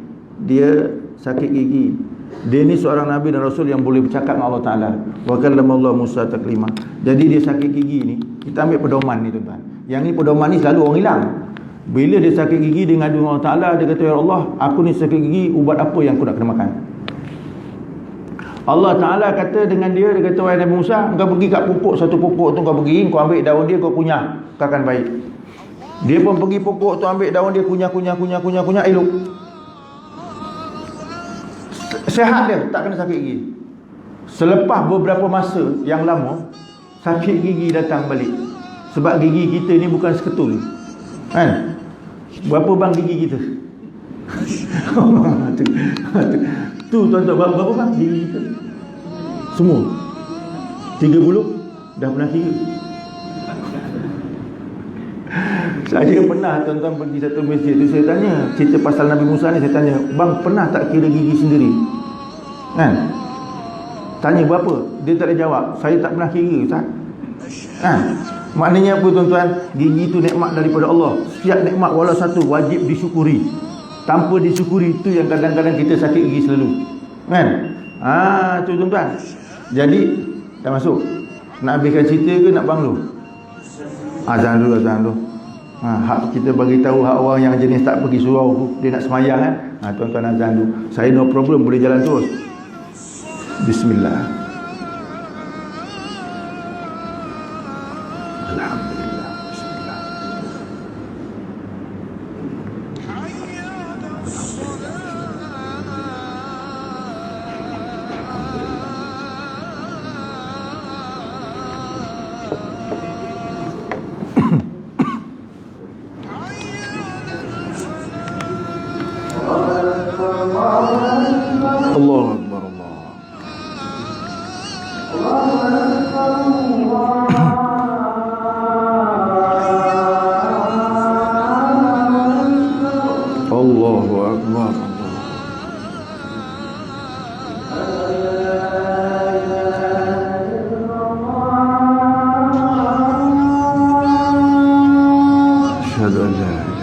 dia sakit gigi. Dia ni seorang Nabi dan Rasul yang boleh bercakap dengan Allah Ta'ala. Wa kallama Allah Musa taklima. Jadi dia sakit gigi ni, kita ambil pedoman ni tuan-tuan. Yang ni pedoman ni selalu orang hilang. Bila dia sakit gigi, dia ngadu dengan Allah Ta'ala. Dia kata, ya Allah, aku ni sakit gigi, ubat apa yang aku nak kena makan? Allah Ta'ala kata dengan dia kata, wahai Nabi Musa, kau pergi kat pokok, satu pokok tu kau pergi, kau ambil daun dia, kau kunyah, kau akan baik. Dia pun pergi pokok tu, ambil daun dia, kunyah, elok. Sehat dia, tak kena sakit gigi. Selepas beberapa masa yang lama, sakit gigi datang balik. Sebab gigi kita ni bukan seketul. Kan? Berapa bang gigi kita? Tu tuan-tuan, berapa bang gigi kita? Semua 30 dah pernah kira. Saya pernah tuan-tuan pergi satu masjid tu, saya tanya, cerita pasal Nabi Musa ni, saya tanya, bang pernah tak kira gigi sendiri? Kan? Tanya berapa? Dia tak ada jawab. Saya tak pernah kira, Ustaz. Kan? Maknanya apa tuan-tuan? Gigi tu nikmat daripada Allah. Setiap nikmat walau satu wajib disyukuri. Tanpa disyukuri, itu yang kadang-kadang kita sakit gigi selalu. Kan? Tu tuan-tuan. Jadi dah masuk. Nak habiskan cerita ke nak bang dulu? Azan dulu. Hak kita bagi tahu hak orang yang jenis tak pergi surau tu, dia nak semayang kan. Tuan-tuan azan dulu. Saya no problem, boleh jalan terus. Bismillah. Alhamdulillah. Bismillah. Allahu Akbar, Allahu Akbar. Asyhadu an la ilaha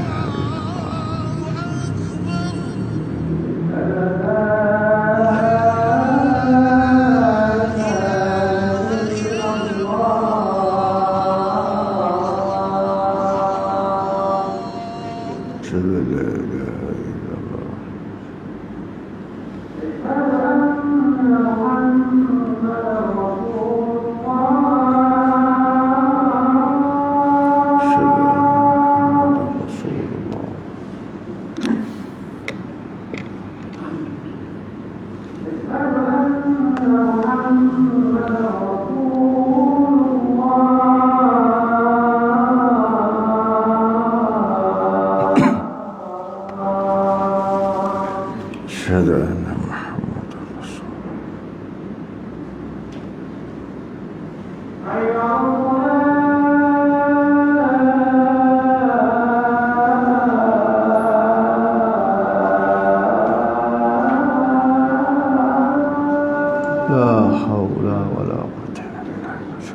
Asyhadu anna Muhammadar Rasulullah. La haula wala quwwata illa billah.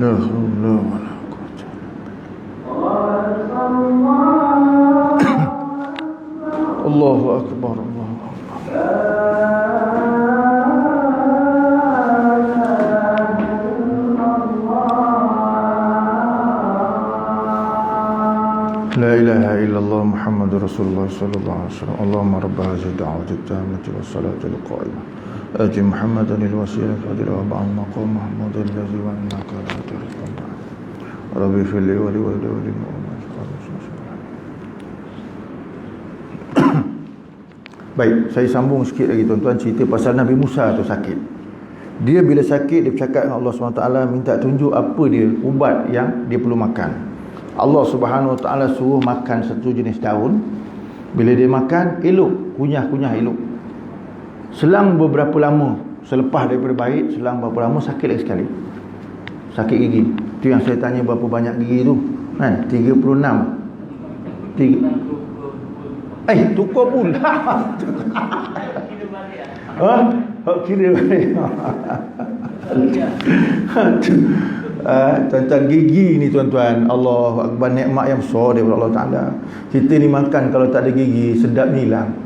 La haula wala quwwata. Allahu akbar, Allahu akbar. La ilaha illallah Muhammadur Rasulullah sallallahu alaihi wasallam. Allahumma rabb hadhihi da'wati tammati was salati al qa'imah. Ati Muhammadan al wasilah fadila wa ba'al maqam Muhammad alladhi wa innaka la tarqam. Rabbi fil li wa li wa li mu'min. Baik, saya sambung sikit lagi tuan-tuan, cerita pasal Nabi Musa tu sakit. Dia bila sakit, dia bercakap dengan Allah SWT, minta tunjuk apa dia ubat yang dia perlu makan. Allah Subhanahu Wa Taala suruh makan satu jenis daun. Bila dia makan, elok, kunyah-kunyah elok. Selang beberapa lama, selepas daripada baik, selang beberapa lama sakit lagi sekali. Sakit gigi. Tu yang saya tanya berapa banyak gigi tu. Kan? 36. Tukar pula. Kira balik. Tuan-tuan, gigi ni tuan-tuan, Allah Akbar, nikmat yang besar daripada Allah Ta'ala. Kita ni makan kalau tak ada gigi, sedap ni hilang.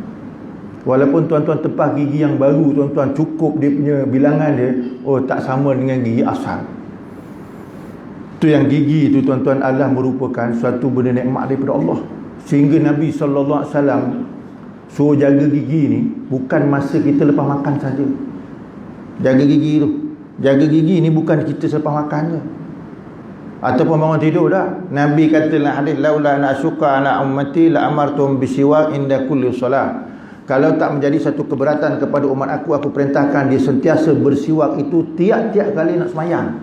Walaupun tuan-tuan tepah gigi yang baru, tuan-tuan cukup dia punya bilangan dia, tak sama dengan gigi asal. Tu yang gigi tu tuan-tuan adalah merupakan suatu benda nikmat daripada Allah. Sehingga Nabi SAW suruh jaga gigi ni bukan masa kita lepas makan saja. Jaga gigi tu. Jaga gigi ni bukan kita selepas makan je, ataupun bangun tidur dah. Nabi kata dalam hadis, laula ana syuqa ala ummati la amartum bisiwak inda kulli solah. Kalau tak menjadi satu keberatan kepada umat aku perintahkan dia sentiasa bersiwak itu tiap-tiap kali nak semayang.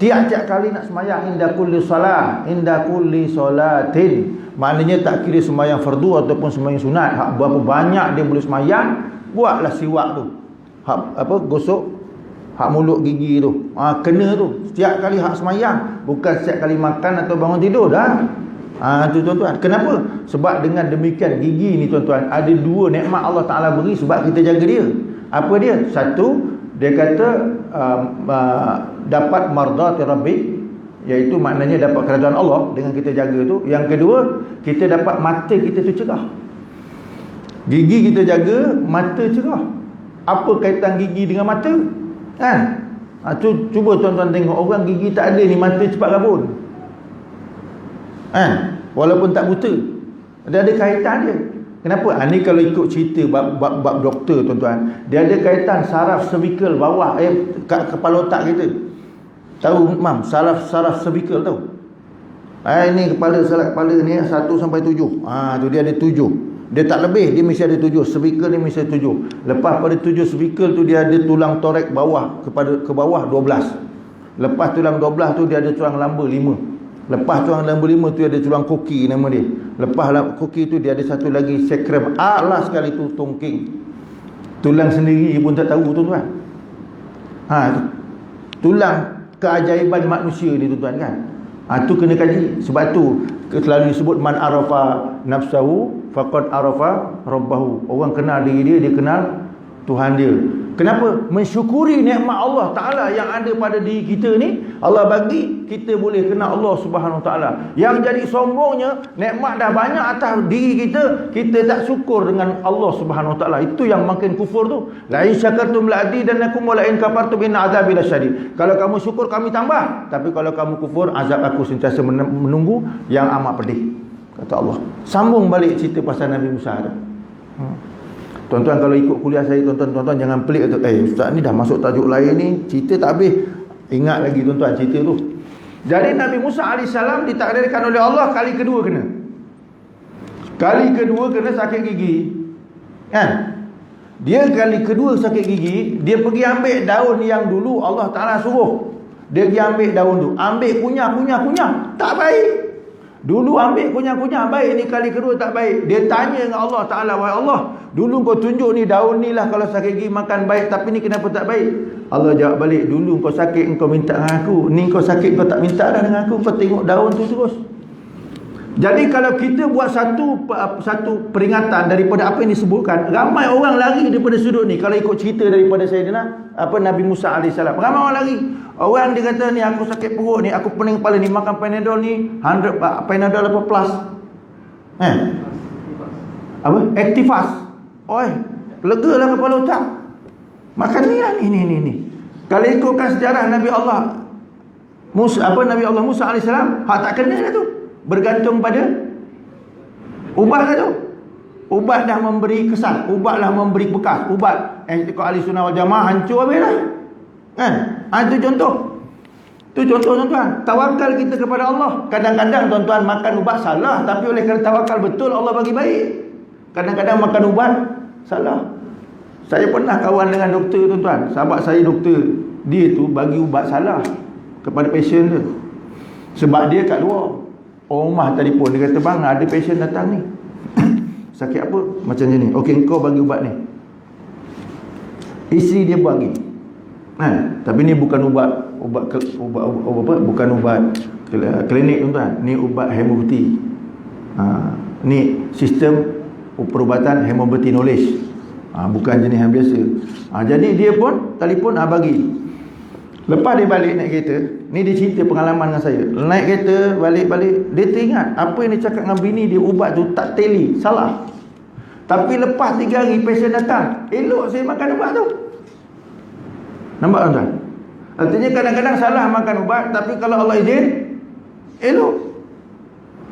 Tiap-tiap kali nak semayang, inda kulli solah, inda kulli solatin. Maknanya tak kira semayang fardu ataupun semayang sunat, berapa banyak dia boleh semayang, buatlah siwak tu. Gosok hak mulut gigi tu. Kena tu setiap kali hak semayang, bukan setiap kali makan atau bangun tidur dah. Tu tuan-tuan. Kenapa? Sebab dengan demikian gigi ni tuan-tuan ada dua nikmat Allah Ta'ala beri sebab kita jaga dia. Apa dia? Satu, dia kata dapat mardati rabbik, iaitu maknanya dapat kerajaan Allah dengan kita jaga tu. Yang kedua, kita dapat mata kita tu cerah. Gigi kita jaga, mata cerah. Apa kaitan gigi dengan mata? Kan? Cuba tuan-tuan tengok orang gigi tak ada ni, mata cepat rabun. Kan? Walaupun tak buta, dia ada kaitan dia. Kenapa? Ni kalau ikut cerita bab doktor tuan-tuan, dia ada kaitan saraf cervical bawah kepala otak kita. Tahu mam, saraf cervical tahu? Ini saraf kepala ni 1 sampai 7. Tu dia ada 7. Dia tak lebih, dia mesti ada 7. Cervical ni mesti ada 7. Lepas pada 7 cervical tu dia ada tulang torek bawah ke bawah 12. Lepas tulang 12 tu dia ada tulang lamba 5. Lepas tulang lamba 5 tu ada tulang koki nama dia. Lepas koki tu dia ada satu lagi sacrum. Alas sekali tu tongking. Tulang sendiri pun tak tahu tuan-tuan. Tulang keajaiban manusia ni tuan-tuan kan. Tu kena kaji. Sebab tu selalu disebut man arafa nafsahu faqad arafa rabbahu. Orang kenal diri dia, dia kenal Tuhan dia. Kenapa? Mensyukuri nikmat Allah Ta'ala yang ada pada diri kita ni. Allah bagi, kita boleh kenal Allah Subhanahu Wa Ta'ala. Yang jadi sombongnya, nikmat dah banyak atas diri kita, kita tak syukur dengan Allah Subhanahu Wa Ta'ala. Itu yang makin kufur tu. La in syakartum la azidannakum wa la in kafartum inna azabi lasyadid. Kalau kamu syukur, kami tambah. Tapi kalau kamu kufur, azab aku sentiasa menunggu yang amat pedih, kata Allah. Sambung balik cerita pasal Nabi Musa tu. Tuan-tuan kalau ikut kuliah saya, tuan-tuan jangan pelik kata, ustaz ni dah masuk tajuk lain ni, cerita tak habis. Ingat lagi tuan-tuan cerita tu. Jadi Nabi Musa AS ditakdirkan oleh Allah kali kedua kena. Kali kedua kena sakit gigi. Kan? Dia kali kedua sakit gigi, dia pergi ambil daun yang dulu Allah Ta'ala suruh. Dia pergi ambil daun tu, ambil kunyah, tak baik. Dulu ambil kunyah-kunyah baik, ni kali kedua tak baik. Dia tanya dengan Allah Ta'ala, wahai Allah, dulu kau tunjuk ni daun ni lah kalau sakit gigi makan baik, tapi ni kenapa tak baik? Allah jawab balik, dulu kau sakit kau minta dengan aku, ni kau sakit kau tak minta dah dengan aku, kau tengok daun tu terus. Jadi kalau kita buat satu peringatan daripada apa yang disebutkan, ramai orang lari daripada sudut ni. Kalau ikut cerita daripada Sayyidina Nabi Musa AS, ramai orang lari. Orang dia kata, ni aku sakit perut ni, aku pening kepala ni, makan Panadol ni 100 Panadol apa plus apa? Activas. Oi, lega lah kepala otak. Makan ni lah ni. Kalau ikutkan sejarah Nabi Allah Musa AS, hak tak kena dah tu. Bergantung pada ubat dah tu. Ubat dah memberi kesan, ubat dah memberi bekas. Ubat ikut ahli sunnah wal jamaah hancur habis dah. Kan? Itu contoh. Itu contoh tuan-tuan. Tawakal kita kepada Allah. Kadang-kadang tuan-tuan makan ubat salah, tapi oleh kerana tawakal betul Allah bagi baik. Kadang-kadang makan ubat salah. Saya pernah kawan dengan doktor tuan-tuan. Sahabat saya doktor, dia tu bagi ubat salah kepada pasien dia. Sebab dia kat luar. Orang rumah telefon, dia kata, bang, ada pasien datang ni. Sakit apa? Macam ni. Okey, kau bagi ubat ni. Isteri dia bagi. Tapi ni bukan ubat bukan ubat klinik tuan-tuan. Ni ubat homeopati. Ni sistem perubatan homeopati knowledge. Bukan jenis yang biasa. Jadi dia pun telefon bagi. Lepas dia balik naik kereta, ni dia cerita pengalaman dengan saya. Naik kereta, balik-balik, dia teringat apa yang dia cakap dengan bini dia, ubat tu tak teli, salah. Tapi lepas 3 hari pasien datang, elok saya makan ubat tu. Nampak tuan-tuan? Artinya kadang-kadang salah makan ubat, tapi kalau Allah izin, elok.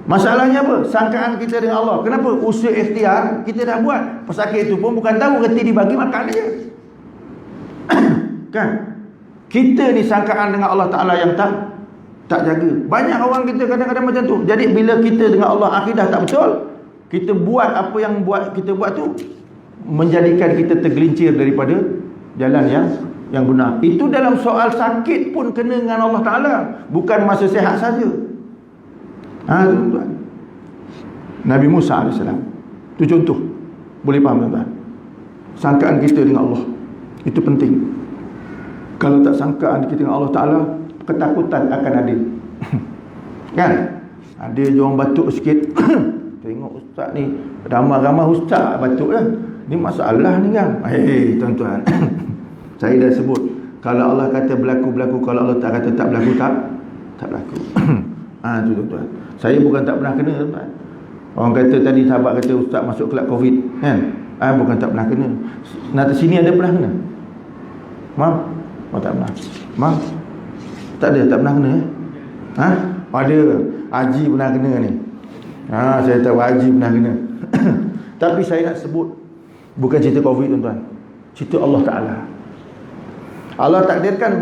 Masalahnya apa? Sangkaan kita dengan Allah. Kenapa? Usaha ikhtiar kita dah buat. Pesakit itu pun bukan tahu reti dibagi, makan aja. Kan? Kita ni sangkaan dengan Allah Ta'ala yang tak jaga. Banyak orang kita kadang-kadang macam tu. Jadi bila kita dengan Allah akidah tak betul, kita buat apa yang kita buat tu menjadikan kita tergelincir daripada jalan yang benar. Itu dalam soal sakit pun kena dengan Allah Ta'ala, bukan masa sihat saja. Tuan-tuan, Nabi Musa AS, itu contoh. Boleh faham tuan-tuan? Sangkaan kita dengan Allah itu penting. Kalau tak sangkaan kita dengan Allah Ta'ala, ketakutan akan ada. Kan? Ada je orang batuk sikit. Tengok ustaz ni, ramai-ramai ustaz batuk lah. Ni masalah ni kan. Tuan-tuan, saya dah sebut, kalau Allah kata berlaku-berlaku, kalau Allah tak kata tak berlaku, tak berlaku. Tu tuan-tuan. Saya bukan tak pernah kena tuan-tuan. Orang kata tadi, sahabat kata ustaz masuk kelab COVID kan. Bukan tak pernah kena. Nanti sini ada pernah kena? Tak pernah. Tak pernah kena. Ada. Haji pernah kena ni. Saya tahu Haji pernah kena. Tapi saya nak sebut, bukan cerita COVID tuan-tuan, cerita Allah Ta'ala. Allah takdirkan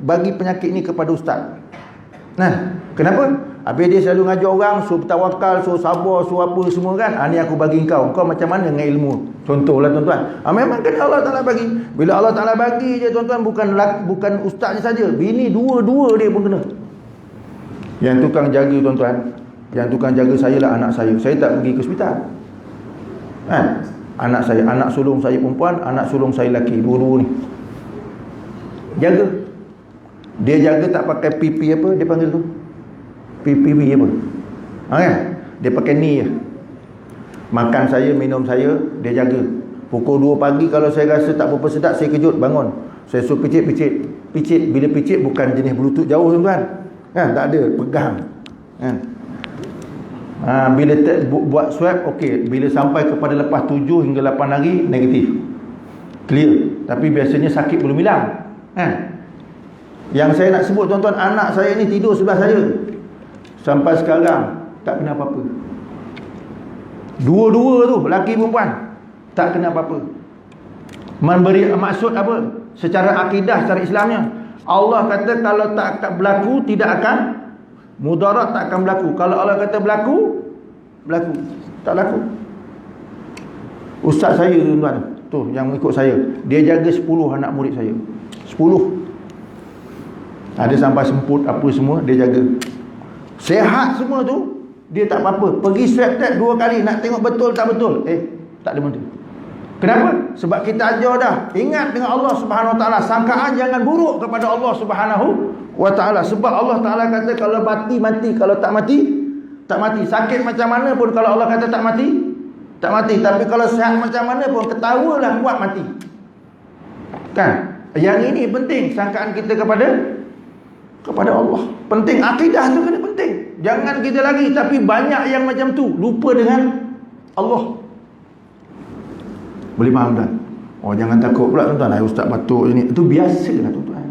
bagi penyakit ni kepada ustaz. Kenapa? Habis dia selalu ngajar orang, suruh bertawakal, suruh sabar, suruh apa semua kan. Ni aku bagi kau macam mana dengan ilmu. Contohlah tuan-tuan. Memang kena Allah Ta'ala bagi. Bila Allah Ta'ala bagi je tuan-tuan, bukan ustaznya saja, bini dua dia pun kena. Yang tukang jaga tuan-tuan, yang tukang jaga saya lah anak saya. Saya tak pergi ke hospital. Anak saya, anak sulung saya perempuan, anak sulung saya lelaki, dua-dua ni jaga. Dia jaga tak pakai PP apa dia panggil tu, PPV apa, kan? Dia pakai ni je. Makan saya, minum saya, dia jaga. Pukul 2 pagi kalau saya rasa tak berapa sedap, saya kejut bangun, saya suruh picit. Bila picit bukan jenis bluetooth jauh tuan-tuan, kan? Tak ada, pegang kan. Bila buat swab, okey. Bila sampai kepada lepas 7 hingga 8 hari, negatif, clear. Tapi biasanya sakit belum hilang kan. Yang saya nak sebut tuan-tuan, anak saya ni tidur sebelah saya sampai sekarang tak kena apa-apa. Dua-dua tu, lelaki perempuan, tak kena apa-apa. Memberi maksud apa? Secara akidah, secara Islamnya, Allah kata kalau tak akan berlaku, tidak akan mudarat, tak akan berlaku. Kalau Allah kata berlaku, tak berlaku. Ustaz saya tuan-tuan tu yang ikut saya, dia jaga 10 anak murid saya. 10. Ada sampai semput apa semua dia jaga. Sehat semua tu, dia tak apa-apa. Pergi swab test 2 kali nak tengok betul tak betul. Tak ada benda. Kenapa? Sebab kita ajar dah, ingat dengan Allah Subhanahu Wa Taala, sangkaan jangan buruk kepada Allah Subhanahu Wa Taala. Sebab Allah Taala kata kalau mati, kalau tak mati Tak mati. Sakit macam mana pun kalau Allah kata tak mati, tak mati. Tapi kalau sihat macam mana pun, ketawalah kuat mati. Kan? Yang ini penting sangkaan kita kepada Allah. Penting akidah tu kena penting. Jangan kita lagi, tapi banyak yang macam tu, lupa dengan Allah. Boleh faham tak? Oh, jangan takut pula tuan-tuan. Ustaz batuk ini. Itu biasalah tuan-tuan.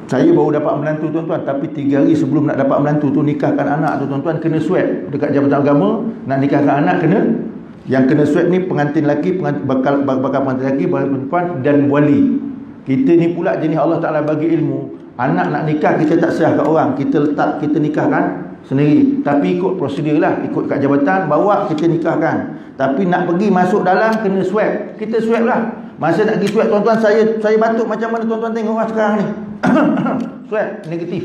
Saya baru dapat menantu tuan-tuan, tapi 3 hari sebelum nak dapat menantu tu, nikahkan anak tu tuan-tuan, kena swab dekat Jabatan Agama. Nak nikahkan anak kena, yang kena swab ni pengantin lelaki, bakal pengantin lelaki, perempuan dan wali. Kita ni pula jenis Allah Ta'ala bagi ilmu. Anak nak nikah kita tak serah kat orang, kita letak, kita nikahkan sendiri. Tapi ikut prosedur lah, ikut kat jabatan, bawa kita nikahkan. Tapi nak pergi masuk dalam kena swab, kita swab lah. Masa nak pergi swab tuan-tuan, saya batuk macam mana tuan-tuan tengok orang sekarang ni. Swab negatif.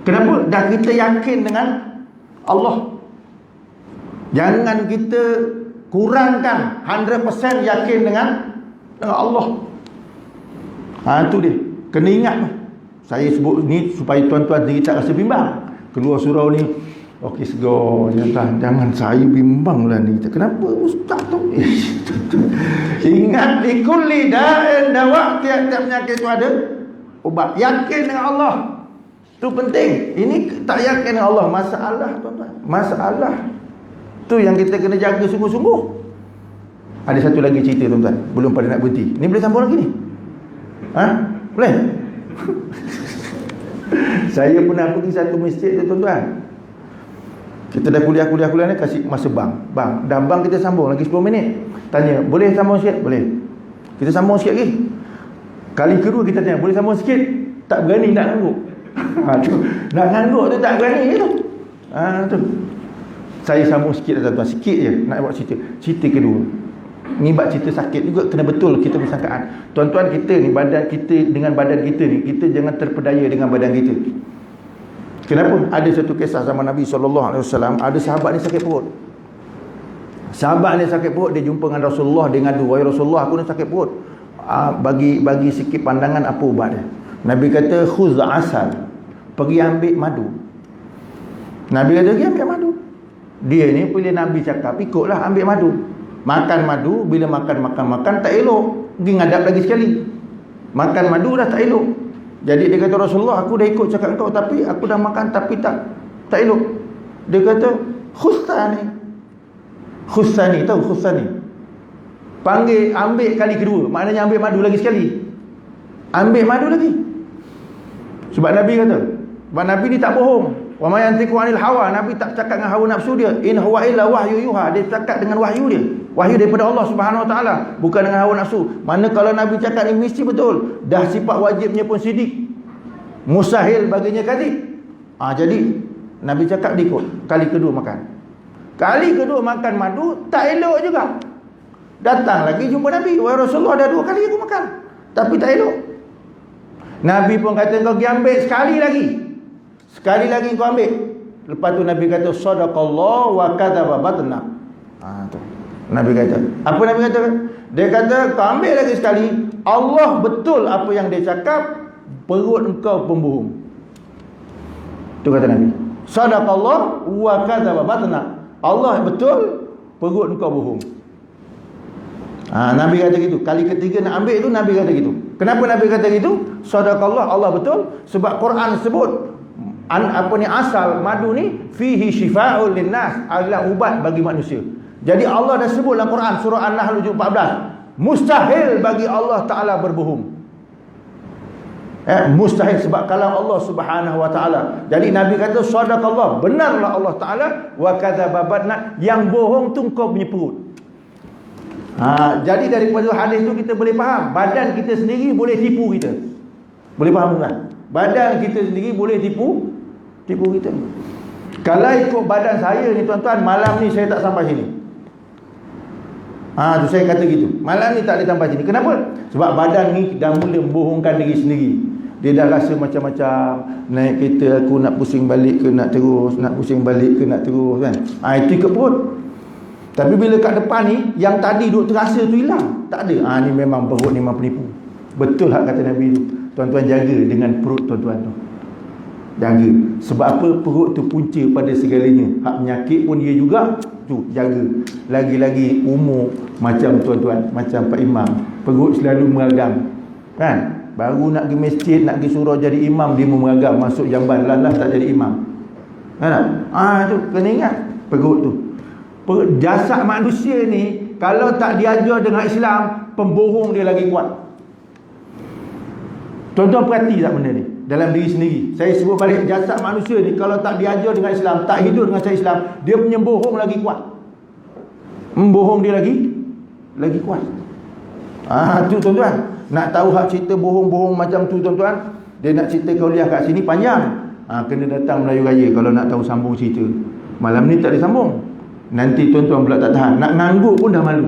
Kenapa? Dah kita yakin dengan Allah. Jangan kita kurangkan 100% yakin dengan Allah. Tu dia. Kena ingat. Saya sebut ni supaya tuan-tuan sendiri tak rasa bimbang. Keluar surau ni, okey segar, jangan saya bimbang lah ni. Kenapa ustaz tu? Ingat, likulli da'in dawa', tiap-tiap penyakit tu ada ubat. Yakin dengan Allah, tu penting. Ini tak yakin dengan Allah, masalah tuan-tuan. Masalah tu yang kita kena jaga sungguh-sungguh. Ada satu lagi cerita tuan-tuan, belum pada nak berhenti. Ni boleh sambung lagi ni? Boleh? Saya pernah pergi satu masjid tu tuan-tuan. Kita dah kuliah ni, kasih masa bang, dah bang kita sambung lagi 10 minit. Tanya, boleh sambung sikit? Boleh. Kita sambung sikit lagi. Kali kedua kita tanya, boleh sambung sikit? Tak berani nak ngangguk. Nak ngangguk tu tak berani je tu. Tu. Saya sambung sikit dah tuan-tuan, sikit je nak buat cerita. Cerita kedua. Ni bab cerita sakit juga, kena betul kita bersangkaan. Tuan-tuan, kita ni, badan kita dengan badan kita ni, kita jangan terpedaya dengan badan kita. Kenapa? Ada satu kisah zaman Nabi SAW. Ada sahabat ni sakit perut. Sahabat ni sakit perut, dia jumpa dengan Rasulullah, dia ngadu, wahai Rasulullah, aku ni sakit perut. Bagi sikit pandangan apa ubat dia. Nabi kata, khuz asal, pergi ambil madu. Nabi kata, pergi ambil madu. Dia ni bila Nabi cakap, ikutlah ambil madu. Makan madu, bila makan tak elok, pergi ngadap lagi sekali. Makan madu dah tak elok. Jadi dia kata, Rasulullah, aku dah ikut cakap kau, tapi aku dah makan tapi tak elok. Dia kata, khustani, tahu khustani? Panggil, ambil kali kedua, maknanya ambil madu lagi sekali. Ambil madu lagi. Sebab Nabi kata, sebab Nabi ni tak bohong. Wa ma yantiqu 'anil hawa, Nabi tak cakap dengan hawa nafsu dia. In huwa illa wahyu yuha, dia cakap dengan wahyu dia. Wahyu daripada Allah Subhanahu Wa Taala, bukan dengan hawa nafsu. Mana kalau Nabi cakap ni mesti betul. Dah sifat wajibnya pun sidik, mustahil baginya kadhib. Jadi Nabi cakap diikut. Kali kedua makan. Kali kedua makan madu tak elok juga. Datang lagi jumpa Nabi, wahai Rasulullah, dah 2 kali aku makan tapi tak elok. Nabi pun kata, kau pergi ambil sekali lagi. Sekali lagi kau ambil. Lepas tu Nabi kata, sadaqallah wa kadzaba batna. Tu Nabi kata. Apa Nabi kata? Dia kata, kau ambil lagi sekali, Allah betul apa yang dia cakap, perut engkau pembohong. Tu kata Nabi. Sadaqallah wa kadzaba batna. Allah betul, perut engkau bohong. Nabi kata gitu. Kali ketiga nak ambil tu Nabi kata gitu. Kenapa Nabi kata gitu? Sadaqallah, Allah betul, sebab Quran sebut asal madu ni fihi syifa'ul linnas, adalah ubat bagi manusia. Jadi Allah dah sebut dalam Quran surah An-Nahl 14, mustahil bagi Allah Taala berbohong. Mustahil, sebab kalam Allah Subhanahu Wa Taala. Jadi Nabi kata sadaqallah, benarlah Allah Taala, wa kadzaba batna, yang bohong tu kau punya perut. Jadi daripada hadis tu kita boleh faham, badan kita sendiri boleh tipu kita. Boleh faham tak? Badan kita sendiri boleh tipu kita. Kalau ikut badan saya ni tuan-tuan, malam ni saya tak sampai sini. Tu saya kata gitu. Malam ni tak boleh sampai sini. Kenapa? Sebab badan ni dah mula membohongkan diri sendiri. Dia dah rasa macam-macam. Naik kereta aku nak pusing balik ke nak terus, nak pusing balik ke nak terus kan. Itu ikut perut. Tapi bila kat depan ni, yang tadi duk terasa tu hilang. Tak ada. Ni memang perut ni memang penipu. Betul hak kata Nabi tu. Tuan-tuan jaga dengan perut tuan-tuan tu. Jaga. Sebab apa? Perut tu punca pada segalanya. Hak penyakit pun dia juga. Tu jaga. Lagi-lagi umur macam tuan-tuan, macam Pak Imam, perut selalu meragam. Kan? Baru nak pergi masjid, nak pergi surau jadi imam, dia meragam, masuk jamban, lah tak jadi imam. Kan? Tu kena ingat perut tu. Jasad manusia ni kalau tak diajar dengan Islam, pembohong dia lagi kuat. Tuan-tuan perhati tak benda ni dalam diri sendiri. Saya sebut balik, jasad manusia ni kalau tak diajar dengan Islam, tak hidup dengan cara Islam, dia punya bohong lagi kuat. Membohong dia lagi kuat. Tu tuan-tuan. Nak tahu hak cerita bohong-bohong macam tu tuan-tuan, dia nak cerita kuliah kat sini panjang. Kena datang Melayu Raya kalau nak tahu sambung cerita. Malam ni tak ada sambung. Nanti tuan-tuan pula tak tahan. Nak ngangguk pun dah malu.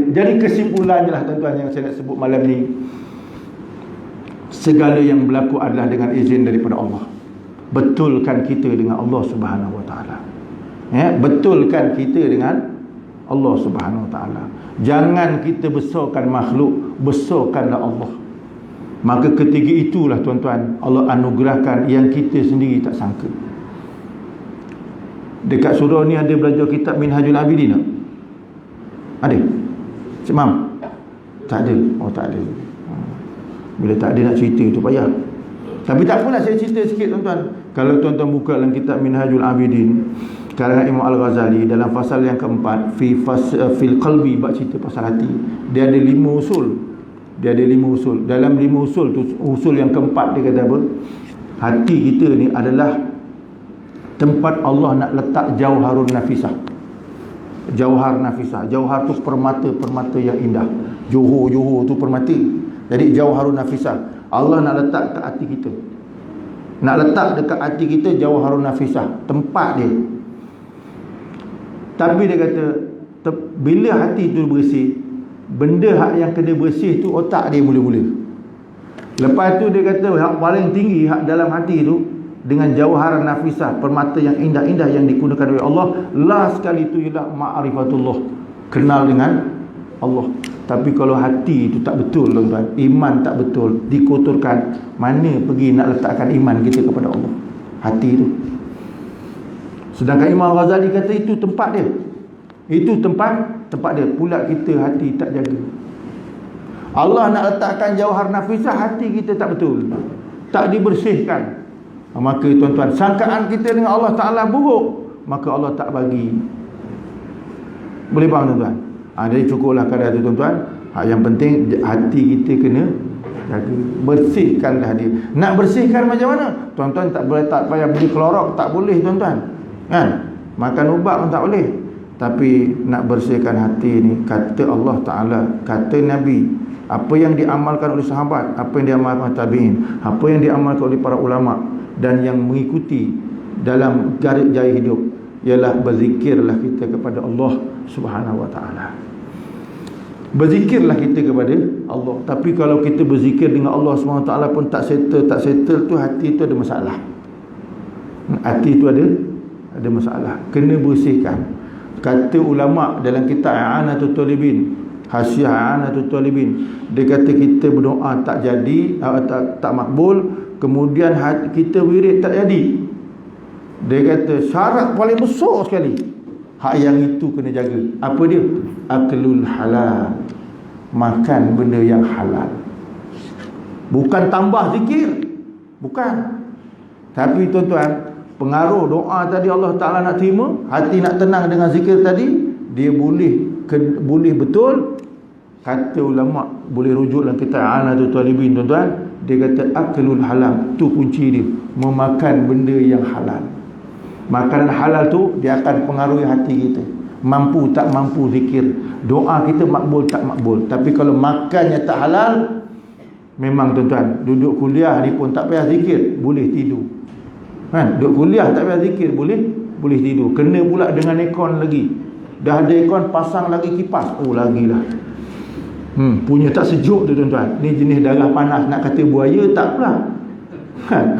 Jadi kesimpulannya lah tuan-tuan yang saya nak sebut malam ni, segala yang berlaku adalah dengan izin daripada Allah. Betulkan kita dengan Allah Subhanahu Wa Taala. Betulkan kita dengan Allah Subhanahu Wa Taala. Jangan kita besarkan makhluk, besarkanlah Allah. Maka ketiga itulah tuan-tuan, Allah anugerahkan yang kita sendiri tak sangka. Dekat surau ni ada belajar kitab Minhajul Abidin tak? Ada? Cik Mam? Tak ada? Oh tak ada. Bila tak ada nak cerita tu payah. Tapi tak apalah, saya cerita sikit tuan-tuan. Kalau tuan-tuan buka dalam kitab Minhajul Abidin karangan Imam Al-Ghazali, dalam fasal yang keempat, fil qalbi, bab cerita pasal hati, dia ada 5 usul. Dalam 5 usul tu, usul yang keempat dia kata apa? Hati kita ni adalah tempat Allah nak letak jauharun nafisah. Jauhar nafisah. Jauhar tu permata yang indah. Johor tu permata. Jadi jauharun nafisah, Allah nak letak kat hati kita. Nak letak dekat hati kita jauharun nafisah, tempat dia. Tapi dia kata bila hati tu bersih, benda hak yang kena bersih tu otak dia mula-mula. Lepas tu dia kata hak paling tinggi hak dalam hati tu dengan jauharan nafisah, permata yang indah-indah yang digunakan oleh Allah, last sekali tu ialah ma'rifatullah, kenal dengan Allah. Tapi kalau hati itu tak betul tuan-tuan, iman tak betul, dikotorkan, mana pergi nak letakkan iman kita kepada Allah? Hati itu. Sedangkan Imam Ghazali kata itu tempat dia. Itu tempat dia. Pula kita hati tak jaga. Allah nak letakkan jauhar nafisah, hati kita tak betul, tak dibersihkan. Maka tuan-tuan, sangkaan kita dengan Allah Ta'ala buruk, maka Allah tak bagi. Boleh faham tuan-tuan? Jadi cukuplah kadar tu tuan-tuan. Yang penting hati kita kena jaga. Bersihkanlah dia. Nak bersihkan macam mana? Tuan-tuan tak payah beli klorok, tak boleh tuan-tuan. Kan? Makan ubat pun tak boleh. Tapi nak bersihkan hati ni, kata Allah Ta'ala, kata Nabi, apa yang diamalkan oleh sahabat, apa yang diamalkan oleh tabi'in, apa yang diamalkan oleh para ulama dan yang mengikuti dalam garis jaya hidup, ialah berzikirlah kita kepada Allah Subhanahu Wa Ta'ala. Berzikirlah kita kepada Allah. Tapi kalau kita berzikir dengan Allah Subhanahu Wa Ta'ala pun tak settle tu, hati tu ada masalah. Hati tu ada masalah, kena bersihkan. Kata ulama dalam kitab I'anatul Talibin, Hasyiah I'anatul Talibin, dia kata kita berdoa tak jadi, tak makbul, kemudian kita wirid tak jadi. Dia kata syarat paling besar sekali, hak yang itu kena jaga. Apa dia? Aklul halal, makan benda yang halal. Bukan tambah zikir, bukan. Tapi tuan-tuan, pengaruh doa tadi Allah Ta'ala nak terima, hati nak tenang dengan zikir tadi, dia boleh betul. Kata ulama, boleh rujuk dalam kitab I'anatul Talibin tuan-tuan, dia kata aklul halal, tu kunci dia, memakan benda yang halal. Makanan halal tu dia akan pengaruhi hati kita, mampu tak mampu zikir, doa kita makbul tak makbul. Tapi kalau makannya tak halal, memang tuan-tuan, duduk kuliah ni pun tak payah zikir, boleh tidur. Kan? Duduk kuliah tak payah zikir, boleh tidur. Kena pula dengan aircon lagi, dah ada aircon pasang lagi kipas, oh lagilah. Punya tak sejuk tu tuan-tuan. Ni jenis darah panas, nak kata buaya tak pula. Kan?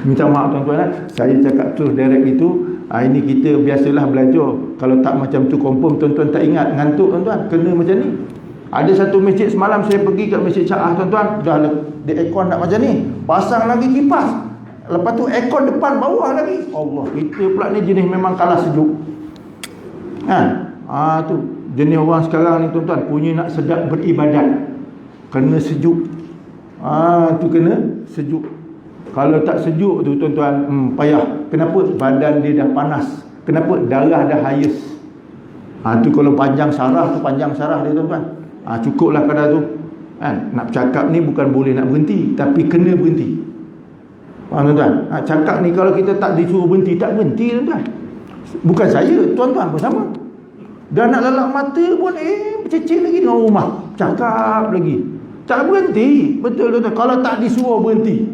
Minta maaf tuan-tuan, saya cakap terus direct itu. Ini kita biasalah belajar. Kalau tak macam tu confirm tuan-tuan tak ingat, ngantuk tuan-tuan. Kena macam ni. Ada satu masjid semalam saya pergi kat masjid Ca'ah tuan-tuan, dah di aircon tak macam ni, pasang lagi kipas, lepas tu aircon depan bawah lagi. Allah, kita pula ni jenis memang kalah sejuk kan. Tu jenis orang sekarang ni tuan-tuan, punya nak sedap beribadat kena sejuk. Tu kena sejuk. Kalau tak sejuk tu tuan-tuan, payah. Kenapa? Badan dia dah panas. Kenapa? Darah dah hayus. Tu kalau panjang sarah tu, panjang sarah dia tuan-tuan. Cukuplah kadar tu kan. Nak cakap ni bukan boleh nak berhenti, tapi kena berhenti. Faham tuan-tuan? Cakap ni kalau kita tak disuruh berhenti, tak berhenti tuan-tuan. Bukan saya, tuan-tuan pun sama. Dah nak lalak mata pun bercecil lagi dengan rumah, cakap lagi, tak berhenti. Betul tuan-tuan, kalau tak disuruh berhenti.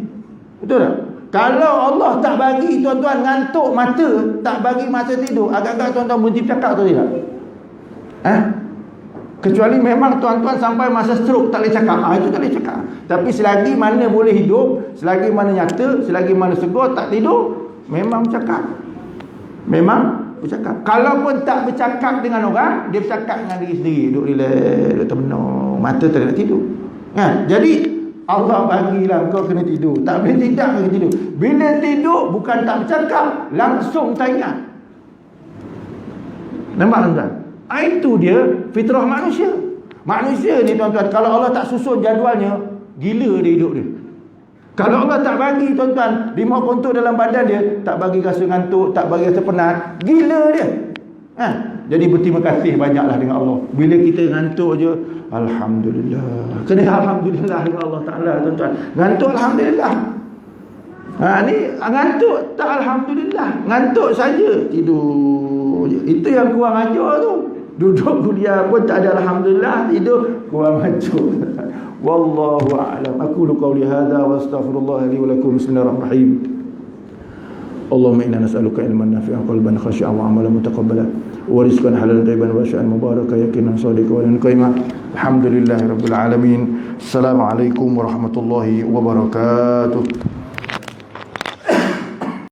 Betul tak? Kalau Allah tak bagi tuan-tuan ngantuk mata, tak bagi masa tidur, agak-agak tuan-tuan berhenti bercakap tu tidak? Kecuali memang tuan-tuan sampai masa stroke tak boleh cakap, itu tak boleh cakap. Tapi selagi mana boleh hidup, selagi mana nyata, selagi mana segar, tak tidur, memang bercakap. Memang bercakap. Kalaupun tak bercakap dengan orang, dia bercakap dengan diri sendiri, duduk relax, duduk termenung, mata tak nak tidur. Jadi Allah bagilah kau kena tidur, tak boleh tidak kena tidur. Bila tidur bukan tak bercakap, langsung tak ingat. Nampak tuan-tuan? Itu dia fitrah manusia. Manusia ni tuan-tuan, kalau Allah tak susun jadualnya, gila dia hidup dia. Kalau Allah tak bagi tuan-tuan remote control dalam badan dia, tak bagi rasa ngantuk, tak bagi rasa penat, gila dia. Jadi berterima kasih banyaklah dengan Allah. Bila kita ngantuk je, alhamdulillah. Kena alhamdulillah dengan Allah Taala tuan-tuan. Ngantuk alhamdulillah. Ni ngantuk tak alhamdulillah. Ngantuk saja tidur je. Itu yang kurang ajar tu. Duduk kuliah pun tak ada alhamdulillah, tidur kurang ajar. Wallahu a'lam. Aqulu qawli hadha wa astaghfirullah li wa lakum. Bismillahirrahmanirrahim. Allahumma inna nas'aluka ilman nafi'an, qalban khashi'an, wa amalan mutaqabbala, wa rizqan halalan tayyiban, wa sya'an mubarakan, yaqinan sadiqan wa lan qaima. Alhamdulillahirabbil alamin. Assalamualaikum warahmatullahi wabarakatuh.